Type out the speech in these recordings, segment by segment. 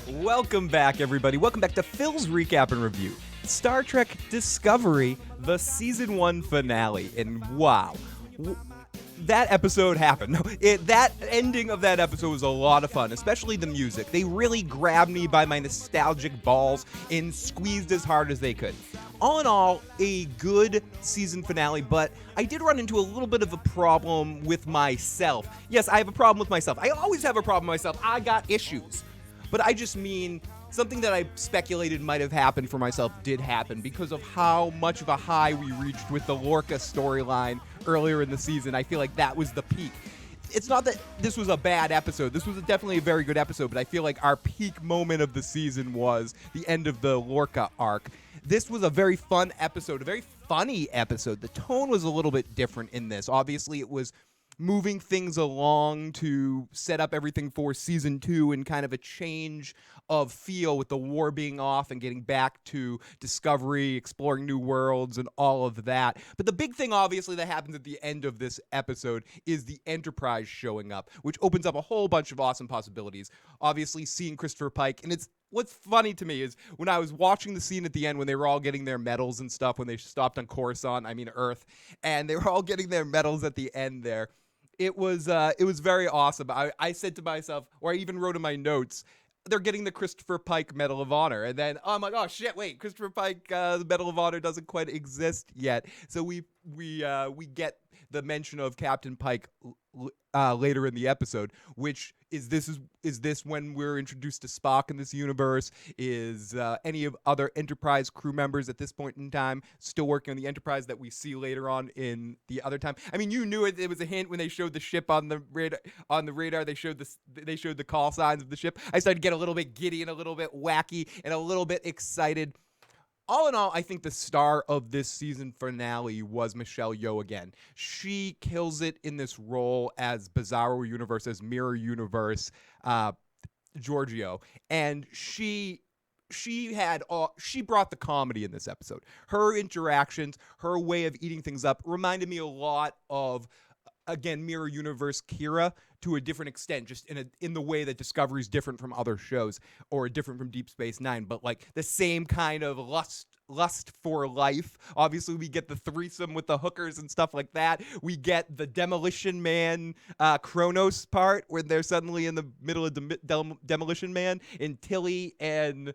Welcome back, everybody. Welcome back to Phil's Recap and Review. Star Trek Discovery, the Season 1 finale. And wow, that episode happened. That ending of that episode was a lot of fun, especially the music. They really grabbed me by my nostalgic balls and squeezed as hard as they could. All in all, a good season finale, but I did run into a little bit of a problem with myself. Yes, I have a problem with myself. I always have a problem with myself. I got issues. But I just mean something that I speculated might have happened for myself did happen because of how much of a high we reached with the Lorca storyline earlier in the season. I feel like that was the peak. It's not that this was a bad episode. This was definitely a very good episode, but I feel like our peak moment of the season was the end of the Lorca arc. This was a very fun episode, a very funny episode. The tone was a little bit different in this. Obviously, it was moving things along to set up everything for season 2 and kind of a change of feel with the war being off and getting back to Discovery, exploring new worlds and all of that. But the big thing, obviously, that happens at the end of this episode is the Enterprise showing up, which opens up a whole bunch of awesome possibilities. Obviously, seeing Christopher Pike, and what's funny to me is when I was watching the scene at the end when they were all getting their medals and stuff, when they stopped on Earth, and they were all getting their medals at the end there. It was very awesome. I said to myself, or I even wrote in my notes, they're getting the Christopher Pike Medal of Honor. And then I'm like, oh shit, wait, Christopher Pike, the Medal of Honor doesn't quite exist yet. So we get the mention of Captain Pike later in the episode, which is this when we're introduced to Spock in this universe? Is any of other Enterprise crew members at this point in time still working on the Enterprise that we see later on in the other time? I mean, you knew it. It was a hint when they showed the ship on the radar. They showed the call signs of the ship. I started to get a little bit giddy and a little bit wacky and a little bit excited. All in all, I think the star of this season finale was Michelle Yeoh again. She kills it in this role as Bizarro Universe, as Mirror Universe, Georgiou, and she brought the comedy in this episode. Her interactions, her way of eating things up reminded me a lot of, again, Mirror Universe Kira to a different extent, just in the way that Discovery is different from other shows or different from Deep Space Nine, but like the same kind of lust for life. Obviously, we get the threesome with the hookers and stuff like that. We get the Demolition Man Kronos part where they're suddenly in the middle of Demolition Man, and Tilly and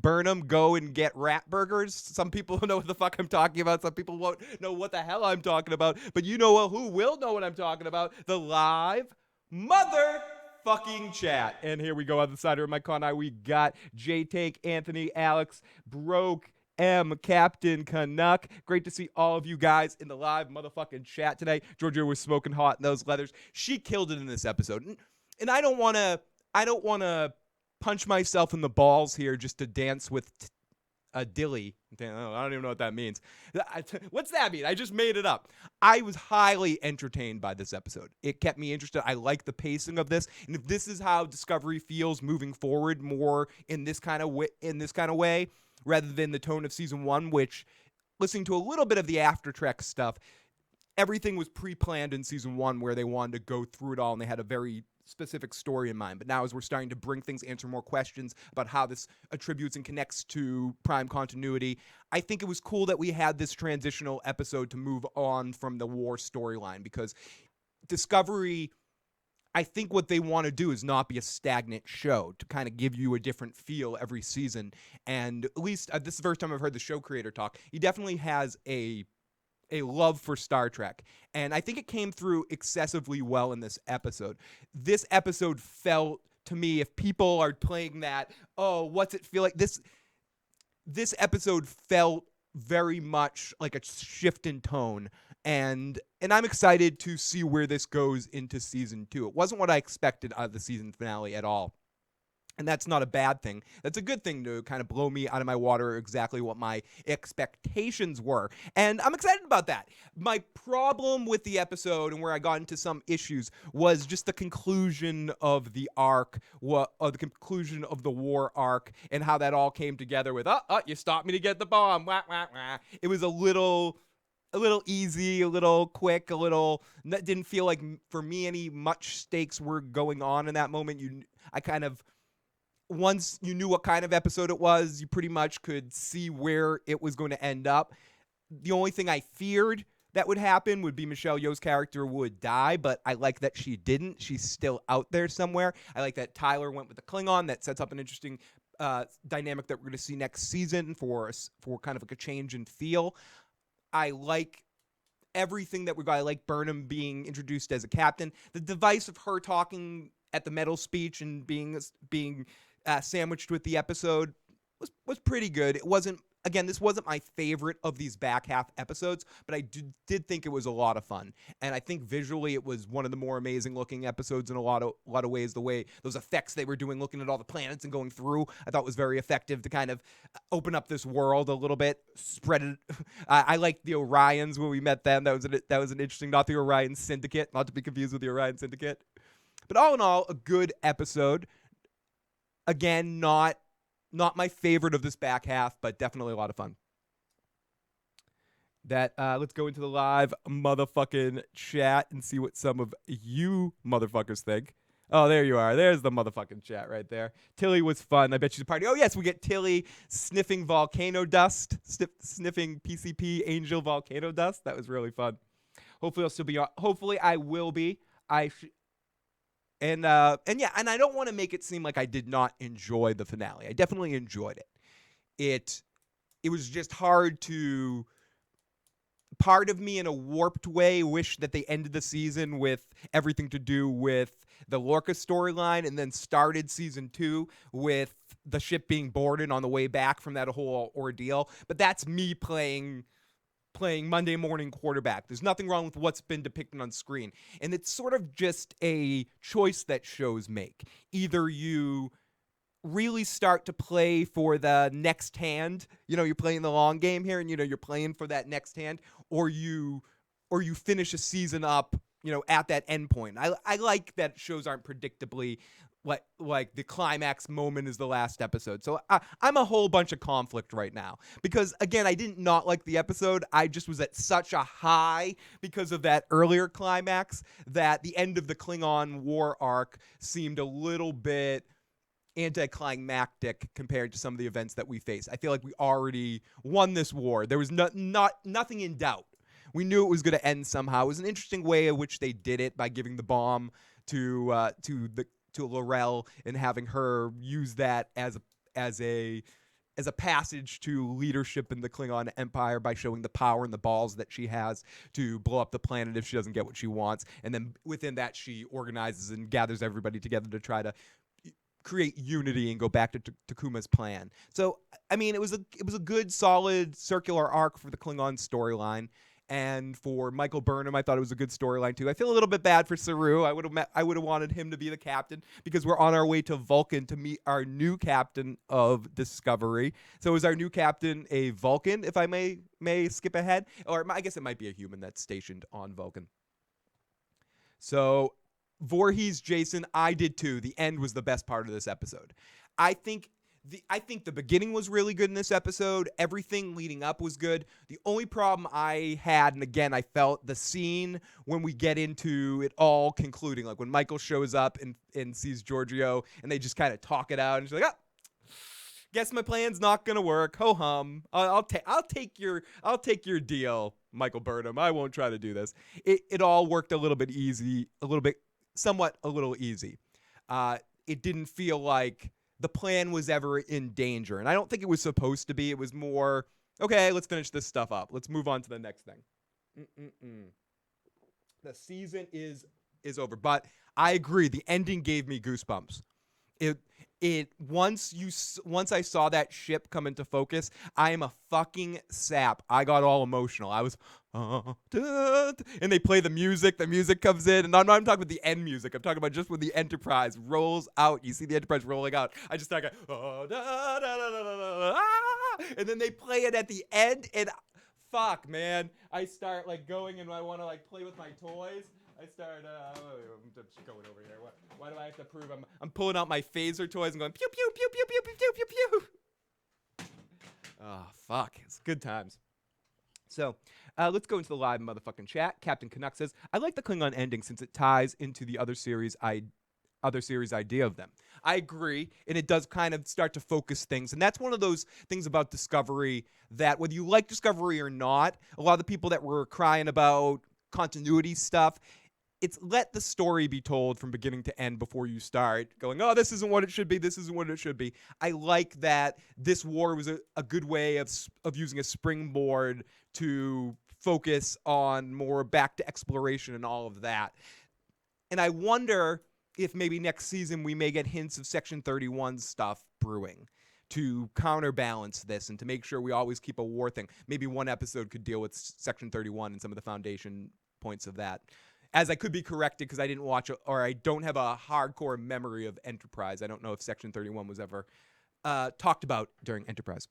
Burnham go and get rat burgers. Some people know what the fuck I'm talking about. Some people won't know what the hell I'm talking about. But you know who will know what I'm talking about? The live motherfucking chat. And here we go on the side of my con. We got J-Take, Anthony, Alex, Broke, M, Captain Canuck. Great to see all of you guys in the live motherfucking chat today. Georgiou was smoking hot in those leathers. She killed it in this episode. And I don't want to punch myself in the balls here just to dance with a dilly. I don't even know what that means. What's that mean? I just made it up. I was highly entertained by this episode. It kept me interested. I like the pacing of this, and if this is how Discovery feels moving forward, more in this kind of way, rather than the tone of season 1, which, listening to a little bit of the After Trek stuff, everything was pre-planned in season 1 where they wanted to go through it all and they had a very specific story in mind. But now as we're starting to bring things, answer more questions about how this attributes and connects to prime continuity, I think it was cool that we had this transitional episode to move on from the war storyline, because Discovery, I think what they want to do is not be a stagnant show, to kind of give you a different feel every season. And at least this is the first time I've heard the show creator talk. He definitely has a love for Star Trek, and I think it came through excessively well in this episode. This episode felt, to me, if people are playing that, oh, what's it feel like? This episode felt very much like a shift in tone, and I'm excited to see where this goes into season 2. It wasn't what I expected out of the season finale at all. And that's not a bad thing. That's a good thing to kind of blow me out of my water exactly what my expectations were. And I'm excited about that. My problem with the episode and where I got into some issues was just the conclusion of the arc, the conclusion of the war arc, and how that all came together with, you stopped me to get the bomb. Wah, wah, wah. It was a little a little easy, a little quick, a little. Didn't feel like for me any much stakes were going on in that moment. I kind of. Once you knew what kind of episode it was, you pretty much could see where it was going to end up. The only thing I feared that would happen would be Michelle Yeoh's character would die, but I like that she didn't. She's still out there somewhere. I like that Tyler went with the Klingon. That sets up an interesting dynamic that we're going to see next season for kind of like a change in feel. I like everything that we got. I like Burnham being introduced as a captain. The device of her talking at the medal speech and being sandwiched with the episode was pretty good. It wasn't. Again, this wasn't my favorite of these back half episodes, but I did think it was a lot of fun. And I think visually it was one of the more amazing looking episodes in a lot of ways. The way those effects they were doing, looking at all the planets and going through, I thought was very effective to kind of open up this world a little bit, spread it. I liked the Orions when we met them. That was an interesting, not the Orion Syndicate, not to be confused with the Orion Syndicate. But all in all, a good episode. Again, not my favorite of this back half, but definitely a lot of fun. Let's go into the live motherfucking chat and see what some of you motherfuckers think. Oh, there you are. There's the motherfucking chat right there. Tilly was fun. I bet she's a party. Oh, yes, we get Tilly sniffing volcano dust, sniffing PCP angel volcano dust. That was really fun. Hopefully I'll still be on. Hopefully I will be. And I don't want to make it seem like I did not enjoy the finale. I definitely enjoyed it. It was just hard to. Part of me, in a warped way, wished that they ended the season with everything to do with the Lorca storyline, and then started season 2 with the ship being boarded on the way back from that whole ordeal. But that's me playing Monday morning quarterback. There's nothing wrong with what's been depicted on screen. And it's sort of just a choice that shows make. Either you really start to play for the next hand, you're playing the long game here and you're playing for that next hand, or you finish a season up, at that end point. I like that shows aren't predictably like the climax moment is the last episode. So I'm a whole bunch of conflict right now because, again, I did not like the episode. I just was at such a high because of that earlier climax that the end of the Klingon war arc seemed a little bit anticlimactic compared to some of the events that we face. I feel like we already won this war. There was nothing in doubt. We knew it was going to end somehow. It was an interesting way in which they did it by giving the bomb to L'Rell and having her use that as a passage to leadership in the Klingon Empire by showing the power and the balls that she has to blow up the planet if she doesn't get what she wants. And then within that, she organizes and gathers everybody together to try to create unity and go back to Takuma's plan. So, I mean, it was a good, solid circular arc for the Klingon storyline. And for Michael Burnham, I thought it was a good storyline too. I feel a little bit bad for Saru. I would have wanted him to be the captain because we're on our way to Vulcan to meet our new captain of Discovery. So is our new captain a Vulcan, if I may skip ahead? Or I guess it might be a human that's stationed on Vulcan. So Voorhees, Jason, I did too. The end was the best part of this episode. I think the beginning was really good in this episode. Everything leading up was good. The only problem I had, and again, I felt the scene when we get into it all concluding, like when Michael shows up and sees Georgiou, and they just kind of talk it out, and she's like, guess my plan's not gonna work. Ho hum. I'll take your deal, Michael Burnham. I won't try to do this. It all worked a little bit easy, a little easy. It didn't feel like the plan was ever in danger. And I don't think it was supposed to be. It was more, okay, let's finish this stuff up. Let's move on to the next thing. The season is over. But I agree. The ending gave me goosebumps. Once I saw that ship come into focus, I am a fucking sap. I got all emotional. I was, and they play the music comes in, and I'm not talking about the end music. I'm talking about just when the Enterprise rolls out. You see the Enterprise rolling out. I just start going, and then they play it at the end, and fuck, man. I start like going and I want to like play with my toys. I start, I'm just going over here. Why do I have to prove I'm pulling out my phaser toys and going pew, pew, pew, pew, pew, pew, pew, pew, pew. Oh, fuck. It's good times. So let's go into the live motherfucking chat. Captain Canuck says, I like the Klingon ending since it ties into the other series idea of them. I agree, and it does kind of start to focus things. And that's one of those things about Discovery that whether you like Discovery or not, a lot of the people that were crying about continuity stuff, it's let the story be told from beginning to end before you start going, oh, this isn't what it should be, this isn't what it should be. I like that this war was a good way of using a springboard to focus on more back to exploration and all of that. And I wonder if maybe next season we may get hints of Section 31 stuff brewing to counterbalance this and to make sure we always keep a war thing. Maybe one episode could deal with Section 31 and some of the foundation points of that. As I could be corrected because I didn't watch or I don't have a hardcore memory of Enterprise. I don't know if Section 31 was ever talked about during Enterprise.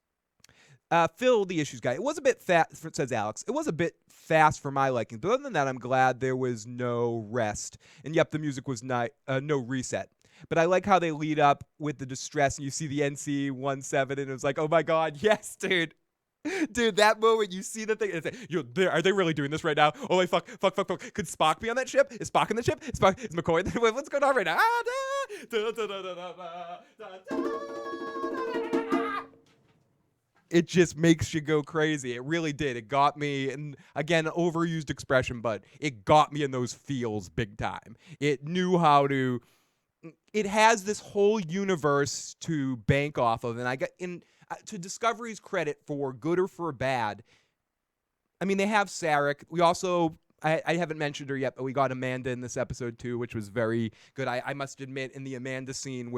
Phil, the issues guy. It was a bit fast, says Alex. It was a bit fast for my liking. But other than that, I'm glad there was no rest. And yep, the music was no reset. But I like how they lead up with the distress. And you see the NC-17 and it was like, oh my God, yes, dude. Dude, that moment you see the thing, it's like, are they really doing this right now? Oh, wait, fuck. Could Spock be on that ship? Is Spock in the ship? Is McCoy? What's going on right now? It just makes you go crazy. It really did. It got me, and again, overused expression, but it got me in those feels big time. It knew how to. It has this whole universe to bank off of, and I got in. To Discovery's credit, for good or for bad, I mean, they have Sarek. We also, I haven't mentioned her yet, but we got Amanda in this episode too, which was very good. I must admit, in the Amanda scene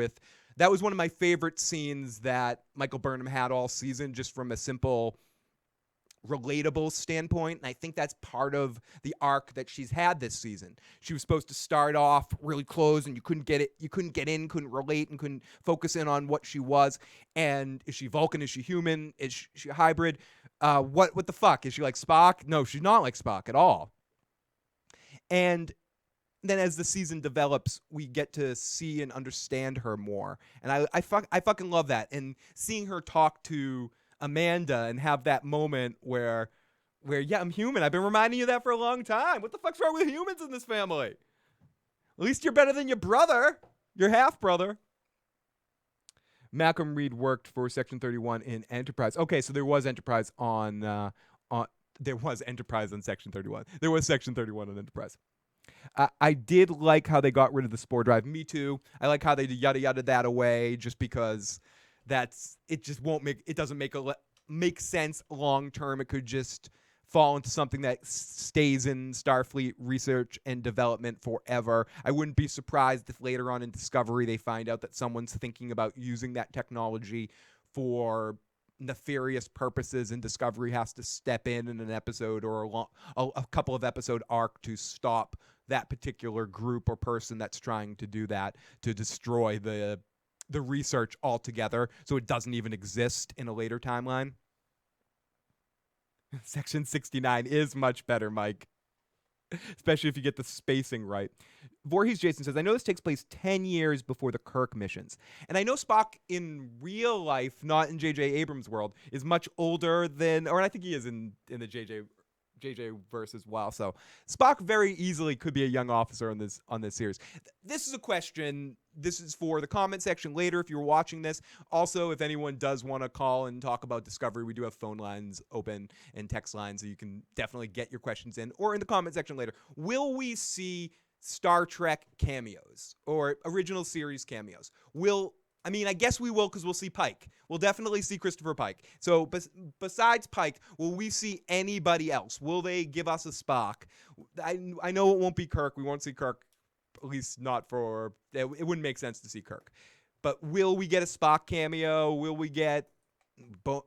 that was one of my favorite scenes that Michael Burnham had all season, just from a simple, relatable standpoint. And I think that's part of the arc that she's had this season. She was supposed to start off really close and you couldn't get in, couldn't relate, and couldn't focus in on what she was. And is she Vulcan? Is she human? Is she a hybrid? What the fuck? Is she like Spock? No, she's not like Spock at all. And then as the season develops, we get to see and understand her more. And I fucking love that. And seeing her talk to Amanda and have that moment where yeah, I'm human. I've been reminding you that for a long time. What the fuck's wrong with humans in this family? At least you're better than your brother, your half brother. Malcolm Reed worked for Section 31 in Enterprise. Okay, so there was Enterprise on Section 31. There was Section 31 on Enterprise. I did like how they got rid of the spore drive. Me too. I like how they yada that away, just because it doesn't make sense long term. It could just fall into something that stays in Starfleet research and development forever. I wouldn't be surprised if later on in Discovery they find out that someone's thinking about using that technology for nefarious purposes, and Discovery has to step in an episode or a couple of episode arc to stop that particular group or person that's trying to do that, to destroy the research altogether, so it doesn't even exist in a later timeline. Section 69 is much better, Mike. Especially if you get the spacing right. Voorhees Jason says, I know this takes place 10 years before the Kirk missions. And I know Spock in real life, not in J.J. Abrams' world, is much older than, or I think he is in the J.J. verse as well. So Spock very easily could be a young officer on this series. This is a question. This is for the comment section later if you're watching this. Also, if anyone does want to call and talk about Discovery, we do have phone lines open and text lines, so you can definitely get your questions in, or in the comment section later. Will we see Star Trek cameos or original series cameos? I guess we will, because we'll see Pike. We'll definitely see Christopher Pike. So besides Pike, will we see anybody else? Will they give us a Spock? I know it won't be Kirk. We won't see Kirk, at least not for... It wouldn't make sense to see Kirk. But will we get a Spock cameo? Will we get...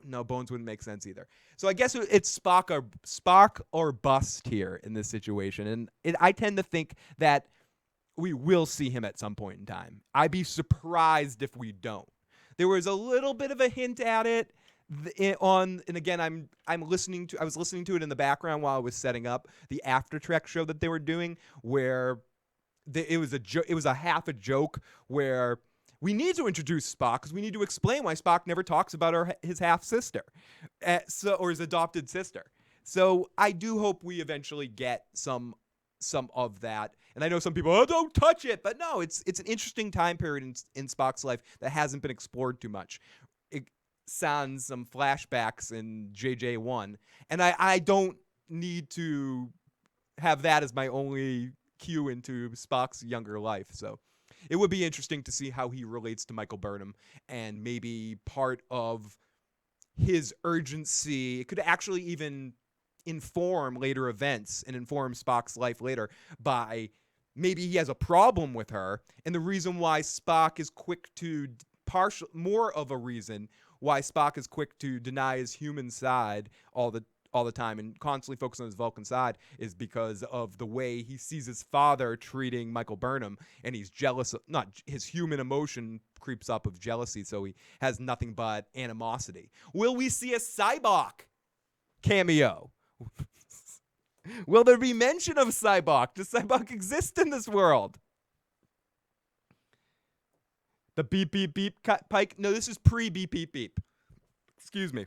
No, Bones wouldn't make sense either. So I guess it's Spock or bust here in this situation. And I tend to think that we will see him at some point in time. I'd be surprised if we don't. There was a little bit of a hint at it and again, I was listening to it in the background while I was setting up the After Trek show that they were doing, where it was a half a joke where we need to introduce Spock because we need to explain why Spock never talks about his half sister, or his adopted sister. So I do hope we eventually get some of that. And I know some people, oh, don't touch it, but no, it's an interesting time period in Spock's life that hasn't been explored too much. It sans some flashbacks in JJ1, and I don't need to have that as my only cue into Spock's younger life. So it would be interesting to see how he relates to Michael Burnham, and maybe part of his urgency, it could actually even inform later events and inform Spock's life later by maybe he has a problem with her, and the reason why Spock is quick to more of a reason why Spock is quick to deny his human side all the time and constantly focus on his Vulcan side is because of the way he sees his father treating Michael Burnham, and he's jealous. Not his human emotion creeps up of jealousy, so he has nothing but animosity. Will we see a Cybok cameo? Will there be mention of Cybok? Does Cybok exist in this world? The beep beep beep Pike. No, this is pre beep beep beep. Excuse me.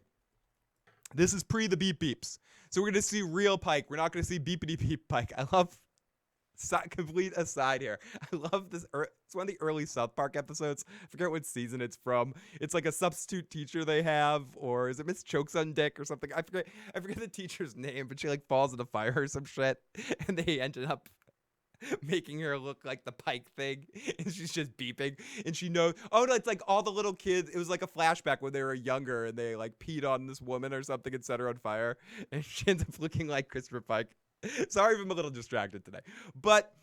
This is pre the beep beeps. So we're going to see real Pike. We're not going to see beepity beep Pike. I love, complete aside here, I love this. It's one of the early South Park episodes. I forget what season it's from. It's like a substitute teacher they have, or is it Miss Chokes on Dick or something? I forget the teacher's name, but she like falls in a fire or some shit, and they ended up making her look like the Pike thing, and she's just beeping, and she knows, oh no, it's like all the little kids, it was like a flashback when they were younger, and they like peed on this woman or something and set her on fire, and she ends up looking like Christopher Pike. Sorry if I'm a little distracted today, but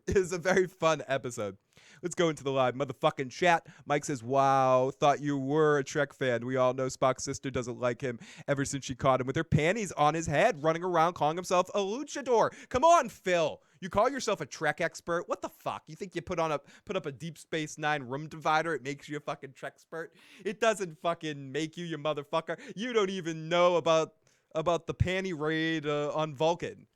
it was a very fun episode. Let's go into the live motherfucking chat. Mike says, wow, thought you were a Trek fan. We all know Spock's sister doesn't like him ever since she caught him with her panties on his head, running around calling himself a luchador. Come on, Phil. You call yourself a Trek expert? What the fuck? You think you put up a Deep Space Nine room divider, it makes you a fucking Trek expert? It doesn't fucking make you, you motherfucker. You don't even know about the panty raid on Vulcan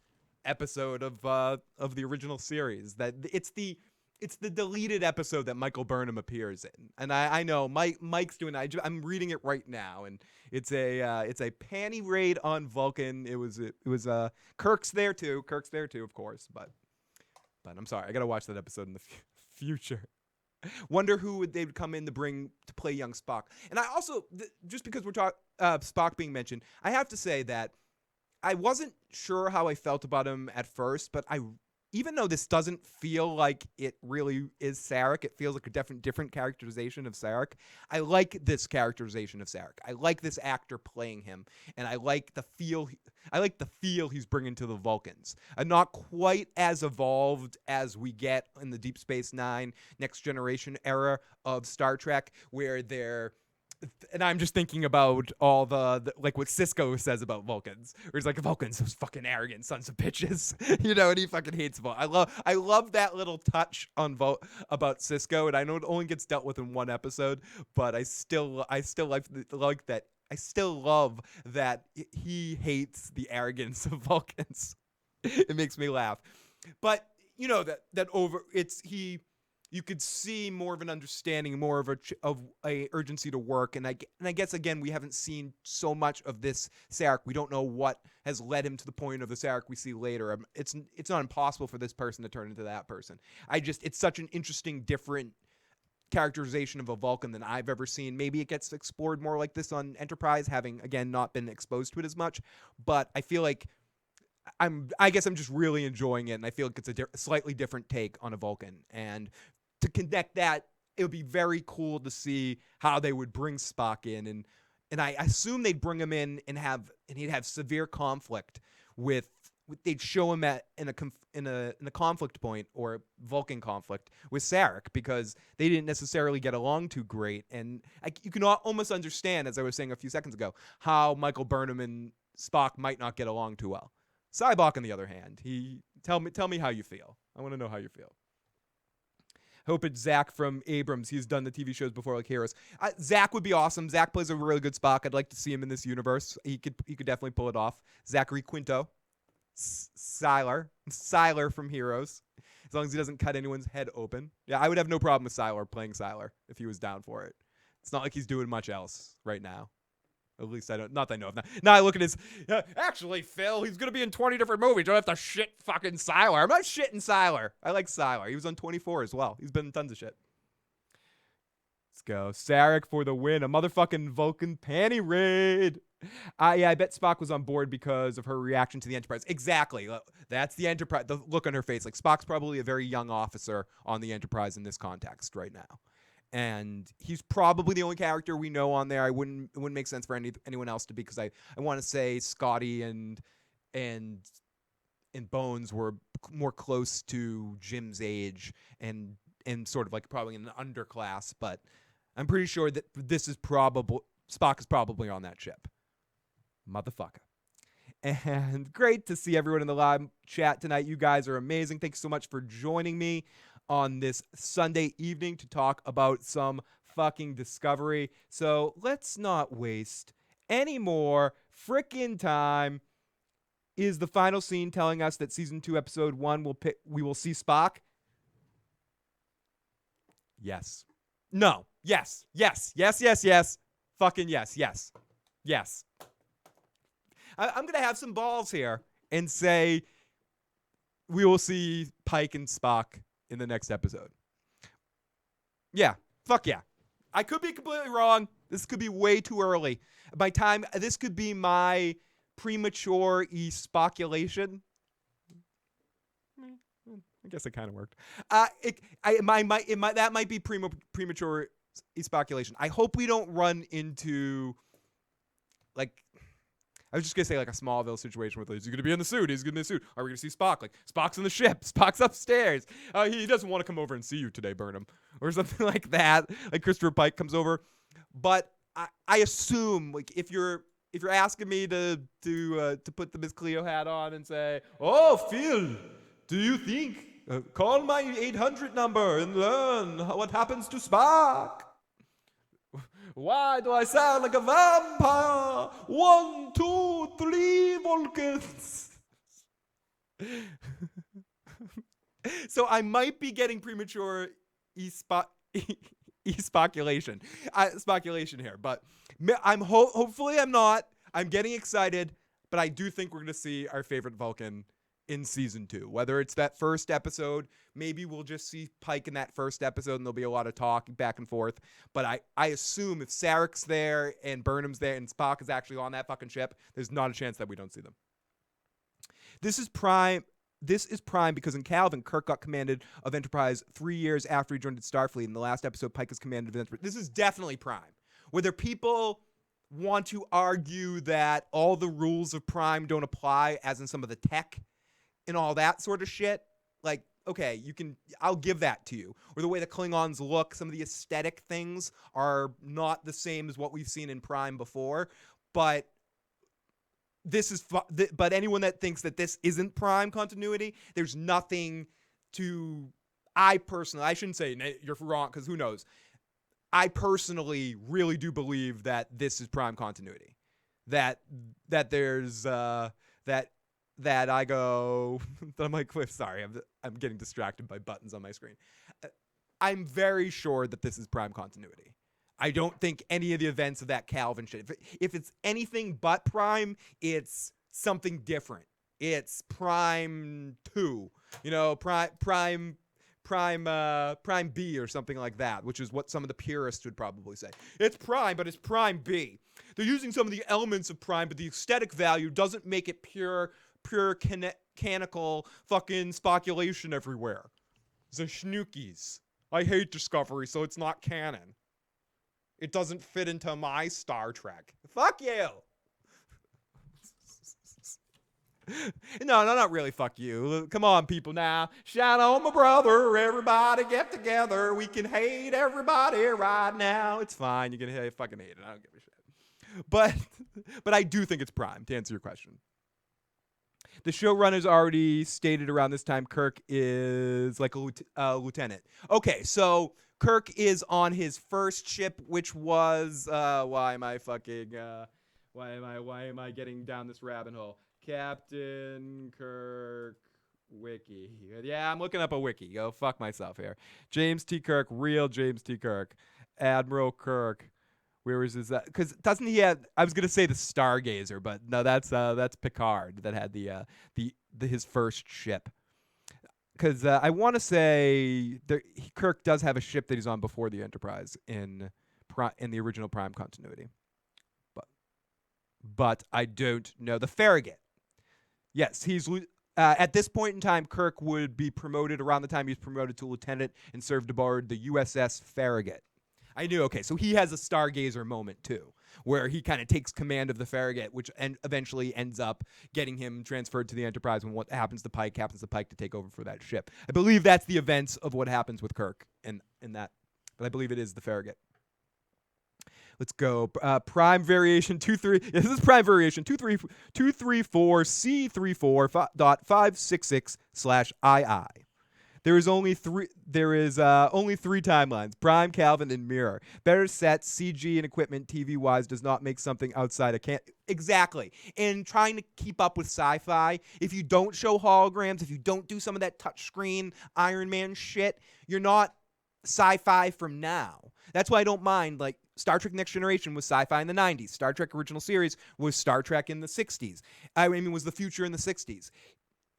episode of the original series. That it's the deleted episode that Michael Burnham appears in, and I know Mike's doing. I'm reading it right now, and it's a panty raid on Vulcan. It was Kirk's there too, of course, but I'm sorry, I gotta watch that episode in the future. Wonder who they would come in to bring to play young Spock. And I also, just because we're talking Spock being mentioned, I have to say that I wasn't sure how I felt about him at first, but even though this doesn't feel like it really is Sarek, it feels like a different characterization of Sarek. I like this characterization of Sarek. I like this actor playing him, and I like the feel. He's bringing to the Vulcans. I'm not quite as evolved as we get in the Deep Space Nine Next Generation era of Star Trek, where they're. And I'm just thinking about all the like what Sisko says about Vulcans, where he's like, Vulcans, those fucking arrogant sons of bitches, and he fucking hates Vulcans. I love that little touch on about Sisko, and I know it only gets dealt with in one episode, but I still like that. I still love that he hates the arrogance of Vulcans. It makes me laugh, but you could see more of an understanding, more of a urgency to work, and I guess again we haven't seen so much of this Sarek. We don't know what has led him to the point of the Sarek we see later. It's not impossible for this person to turn into that person. It's such an interesting, different characterization of a Vulcan than I've ever seen. Maybe it gets explored more like this on Enterprise, having again not been exposed to it as much. But I feel like I guess I'm just really enjoying it, and I feel like it's a slightly different take on a Vulcan. And to connect that, it would be very cool to see how they would bring Spock in, and I assume they'd bring him in and he'd have severe conflict with. They'd show him in a conflict point or Vulcan conflict with Sarek, because they didn't necessarily get along too great, and you can almost understand, as I was saying a few seconds ago, how Michael Burnham and Spock might not get along too well. Cybok, on the other hand, tell me how you feel. I want to know how you feel. Hope it's Zach from Abrams. He's done the TV shows before, like Heroes. Zach would be awesome. Zach plays a really good Spock. I'd like to see him in this universe. He could definitely pull it off. Zachary Quinto. Siler from Heroes. As long as he doesn't cut anyone's head open. Yeah, I would have no problem with Siler playing Siler if he was down for it. It's not like he's doing much else right now. At least I don't. Not that I know of. Now I look at his. Actually, Phil, he's gonna be in 20 different movies. You don't have to shit fucking Sylar. I'm not shitting Sylar. I like Sylar. He was on 24 as well. He's been in tons of shit. Let's go. Sarek for the win. A motherfucking Vulcan panty raid. Yeah, I bet Spock was on board because of her reaction to the Enterprise. Exactly. That's the Enterprise. The look on her face. Like, Spock's probably a very young officer on the Enterprise in this context right now. And he's probably the only character we know on there. It wouldn't make sense for anyone else to be, because I want to say Scotty and Bones were more close to Jim's age and sort of like probably in an underclass, but I'm pretty sure that Spock is probably on that ship. Motherfucker. And great to see everyone in the live chat tonight. You guys are amazing. Thanks so much for joining me on this Sunday evening to talk about some fucking Discovery. So let's not waste any more frickin' time. Is the final scene telling us that season 2, episode 1 we will see Spock? Yes. No. Yes. Yes. Yes. Yes. Yes. Fucking yes. Yes. Yes. I'm going to have some balls here and say we will see Pike and Spock in the next episode. Yeah. Fuck yeah. I could be completely wrong. This could be way too early. This could be my premature speculation. I guess it kind of worked. That might be premature speculation. I hope we don't run into, like, I was just going to say like a Smallville situation with, is he going to be in the suit? He's going to be in the suit. Are we going to see Spock? Like, Spock's in the ship. Spock's upstairs. He doesn't want to come over and see you today, Burnham. Or something like that. Like Christopher Pike comes over. But I assume, like, if you're asking me to put the Miss Cleo hat on and say, oh, Phil, do you think, call my 800 number and learn what happens to Spock. Why do I sound like a vampire? 1, 2, 3 Vulcans. So I might be getting premature speculation here, but hopefully I'm not. I'm getting excited, but I do think we're going to see our favorite Vulcan in season 2. Whether it's that first episode, maybe we'll just see Pike in that first episode and there'll be a lot of talk back and forth. But I assume if Sarek's there and Burnham's there and Spock is actually on that fucking ship, there's not a chance that we don't see them. This is prime because in Calvin, Kirk got commanded of Enterprise 3 years after he joined Starfleet. In the last episode, Pike is commanded of Enterprise. This is definitely prime. Whether people want to argue that all the rules of prime don't apply, as in some of the tech and all that sort of shit, like, okay, I'll give that to you. Or the way the Klingons look, some of the aesthetic things are not the same as what we've seen in Prime before, but but anyone that thinks that this isn't Prime continuity, there's nothing I shouldn't say you're wrong, because who knows. I personally really do believe that this is Prime continuity. That there's that I go, I'm like, sorry, I'm getting distracted by buttons on my screen. I'm very sure that this is Prime continuity. I don't think any of the events of that Calvin shit, if it's anything but Prime, it's something different. It's Prime 2, Prime B or something like that, which is what some of the purists would probably say. It's Prime, but it's Prime B. They're using some of the elements of Prime, but the aesthetic value doesn't make it pure canonical fucking speculation everywhere. The schnookies. I hate Discovery, so it's not canon. It doesn't fit into my Star Trek. Fuck you. No, not really. Fuck you. Come on, people now. Shout out, my brother. Everybody get together. We can hate everybody right now. It's fine. You can fucking hate it. I don't give a shit. But I do think it's Prime, to answer your question. The showrunners already stated around this time Kirk is like a lieutenant. Okay, so Kirk is on his first ship, which was why am I getting down this rabbit hole? Captain Kirk wiki. Yeah, I'm looking up a wiki. Go fuck myself here. James T. Kirk, real James T. Kirk, Admiral Kirk. Where is his? Because doesn't he have? I was gonna say the Stargazer, but no, that's Picard that had the his first ship. Because I want to say Kirk does have a ship that he's on before the Enterprise in the original Prime continuity, but I don't know the Farragut. Yes, he's at this point in time. Kirk would be promoted around the time he's promoted to lieutenant and served aboard the USS Farragut. I knew. Okay, so he has a Stargazer moment too, where he kind of takes command of the Farragut, which eventually ends up getting him transferred to the Enterprise when what happens to Pike happens to Pike to take over for that ship. I believe that's the events of what happens with Kirk in that, but I believe it is the Farragut. Let's go. Prime variation 23. This is prime variation 234C34.566/II. There is only three timelines: Prime, Calvin, and Mirror. Better sets, CG, and equipment TV-wise does not make something outside of exactly. And trying to keep up with sci-fi, if you don't show holograms, if you don't do some of that touchscreen Iron Man shit, you're not sci-fi from now. That's why I don't mind, like, Star Trek Next Generation was sci-fi in the 90s. Star Trek Original Series was Star Trek in the 60s. I mean, was the future in the 60s.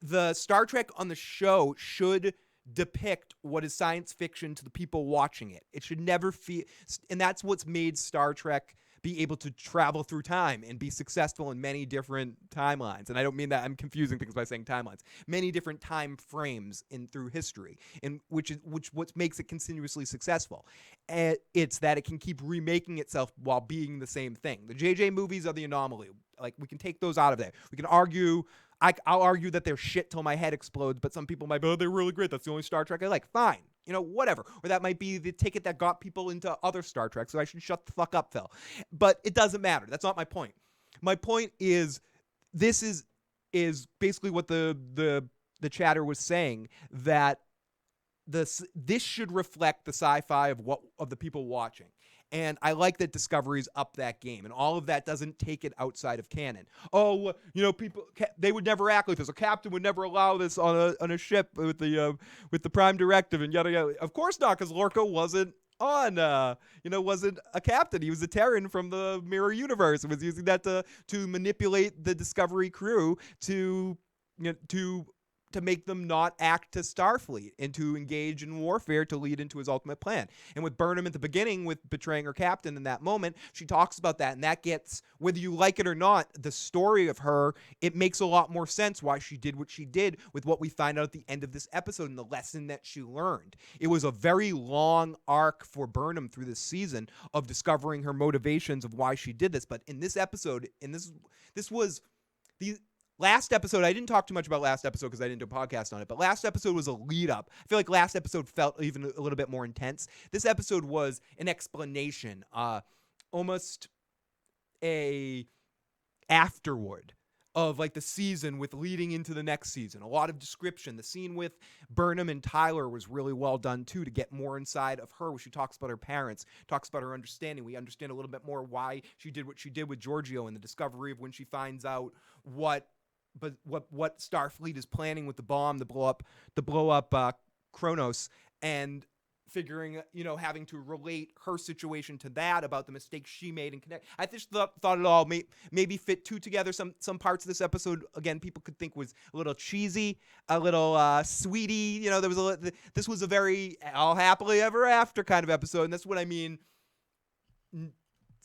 The Star Trek on the show should depict what is science fiction to the people watching it. It should never feel, and that's what's made Star Trek be able to travel through time and be successful in many different timelines. And I don't mean that I'm confusing things by saying timelines. Many different time frames through history, and which what makes it continuously successful. And it's that it can keep remaking itself while being the same thing. The JJ movies are the anomaly. Like, we can take those out of there. We can argue. I'll argue that they're shit till my head explodes, but some people might be, oh, they're really great. That's the only Star Trek I like. Fine. Whatever. Or that might be the ticket that got people into other Star Trek, so I should shut the fuck up, Phil. But it doesn't matter. That's not my point. My point is, this is basically what the chatter was saying, that this should reflect the sci-fi of the people watching. And I like that Discovery's up that game, and all of that doesn't take it outside of canon. Oh, people, they would never act like this. A captain would never allow this on a ship with the Prime Directive and yada yada. Of course not, because Lorca wasn't wasn't a captain. He was a Terran from the Mirror Universe and was using that to manipulate the Discovery crew to make them not act to Starfleet and to engage in warfare to lead into his ultimate plan. And with Burnham at the beginning, with betraying her captain in that moment, she talks about that, and that gets, whether you like it or not, the story of her, it makes a lot more sense why she did what she did with what we find out at the end of this episode and the lesson that she learned. It was a very long arc for Burnham through this season of discovering her motivations of why she did this. But in this episode, this was the last episode, I didn't talk too much about last episode because I didn't do a podcast on it, but last episode was a lead up. I feel like last episode felt even a little bit more intense. This episode was an explanation, almost a afterward of like the season with leading into the next season. A lot of description. The scene with Burnham and Tyler was really well done too, to get more inside of her, where she talks about her parents, talks about her understanding. We understand a little bit more why she did what she did with Georgiou, and the discovery of when she finds out what Starfleet is planning with the bomb to blow up Kronos, and figuring, having to relate her situation to that, about the mistakes she made and connect. I just thought it all maybe fit two together. Some parts of this episode, again, people could think was a little cheesy, a little sweetie. There was this was a very all happily ever after kind of episode, and that's what I mean.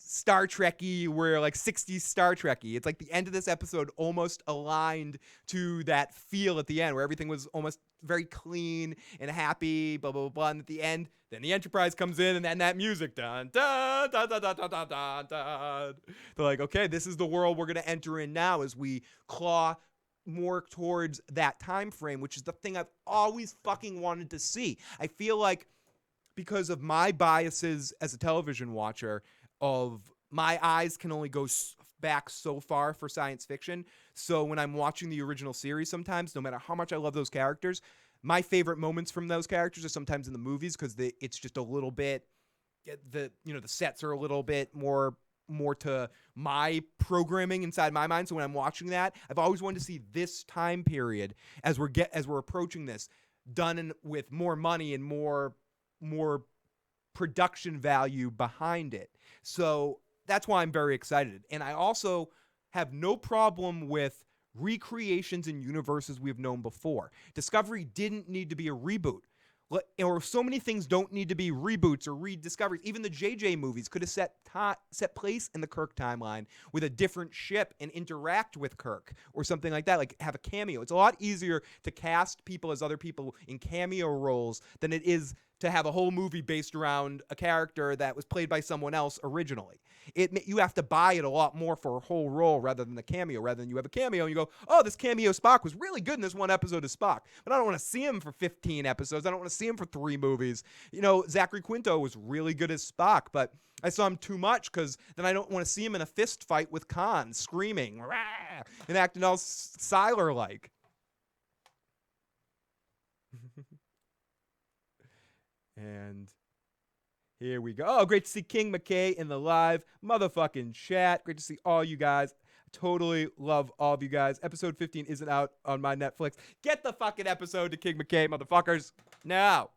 Star Trek-y, where like 60s Star Trek-y. It's like the end of this episode almost aligned to that feel at the end, where everything was almost very clean and happy, blah, blah, blah. And at the end, then the Enterprise comes in, and then that music, dun, dun, dun, dun, dun, dun, dun, dun, dun. They're like, okay, this is the world we're going to enter in now as we claw more towards that time frame, which is the thing I've always fucking wanted to see. I feel like, because of my biases as a television watcher, of my eyes can only go back so far for science fiction. So when I'm watching the original series, sometimes, no matter how much I love those characters, my favorite moments from those characters are sometimes in the movies, because it's just a little bit, the sets are a little bit more to my programming inside my mind. So when I'm watching that, I've always wanted to see this time period as we're approaching this done with more money and more production value behind it. So that's why I'm very excited. And I also have no problem with recreations in universes we've known before. Discovery didn't need to be a reboot. Or so many things don't need to be reboots or rediscoveries. Even the JJ movies could have set place in the Kirk timeline with a different ship and interact with Kirk or something like that, like have a cameo. It's a lot easier to cast people as other people in cameo roles than it is to have a whole movie based around a character that was played by someone else originally. You have to buy it a lot more for a whole role rather than a cameo. Rather than you have a cameo and you go, oh, this cameo Spock was really good in this one episode of Spock, but I don't want to see him for 15 episodes. I don't want to see him for 3 movies. You know, Zachary Quinto was really good as Spock, but I saw him too much because then I don't want to see him in a fist fight with Khan, screaming rah, and acting all Siler-like. And here we go. Oh, great to see King McKay in the live motherfucking chat. Great to see all you guys. Totally love all of you guys. Episode 15 isn't out on my Netflix. Get the fucking episode to King McKay, motherfuckers, now.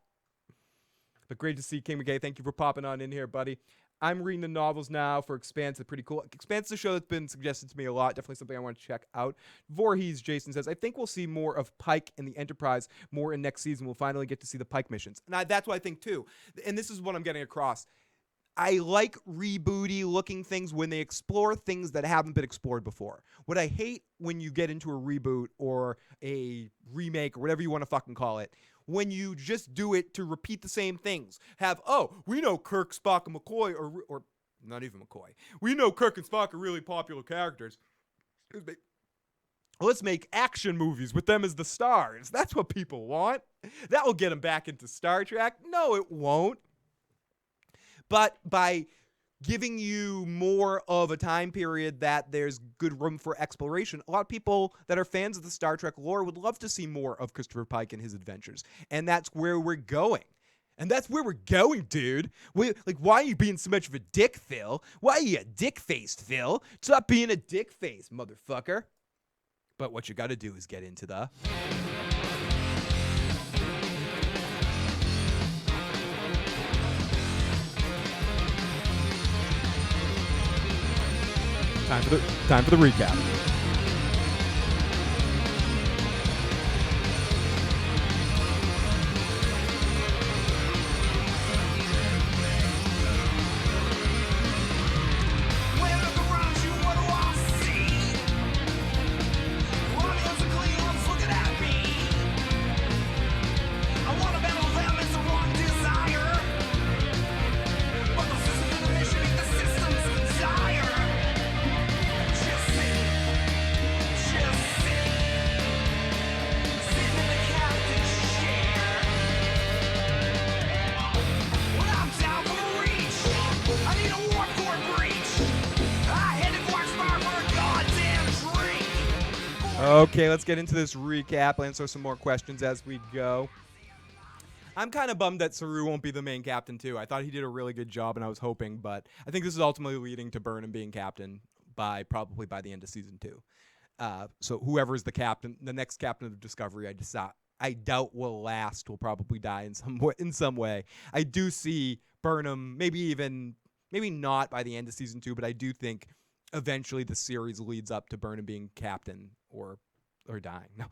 But great to see King McKay. Thank you for popping on in here, buddy. I'm reading the novels now for Expanse. It's pretty cool. Expanse is a show that's been suggested to me a lot. Definitely something I want to check out. Voorhees Jason says, I think we'll see more of Pike and the Enterprise more in next season. We'll finally get to see the Pike missions. And that's what I think, too. And this is what I'm getting across. I like rebooty looking things when they explore things that haven't been explored before. What I hate when you get into a reboot or a remake or whatever you want to fucking call it, when you just do it to repeat the same things. We know Kirk, Spock, and McCoy, or not even McCoy. We know Kirk and Spock are really popular characters. Let's make action movies with them as the stars. That's what people want. That will get them back into Star Trek. No, it won't. But by giving you more of a time period that there's good room for exploration, a lot of people that are fans of the Star Trek lore would love to see more of Christopher Pike and his adventures. And that's where we're going. And that's where we're going, dude. Why are you being so much of a dick, Phil? Why are you a dick-faced, Phil? Stop being a dick-face, motherfucker. But what you gotta do is get into the... Time for the recap. Okay, let's get into this recap. I'll answer some more questions as we go. I'm kind of bummed that Saru won't be the main captain, too. I thought he did a really good job, and I was hoping, but I think this is ultimately leading to Burnham being captain probably by the end of season 2. So whoever is the captain, the next captain of the Discovery, I doubt will last, will probably die in some way. I do see Burnham, maybe not by the end of season 2, but I do think eventually the series leads up to Burnham being captain or dying. No.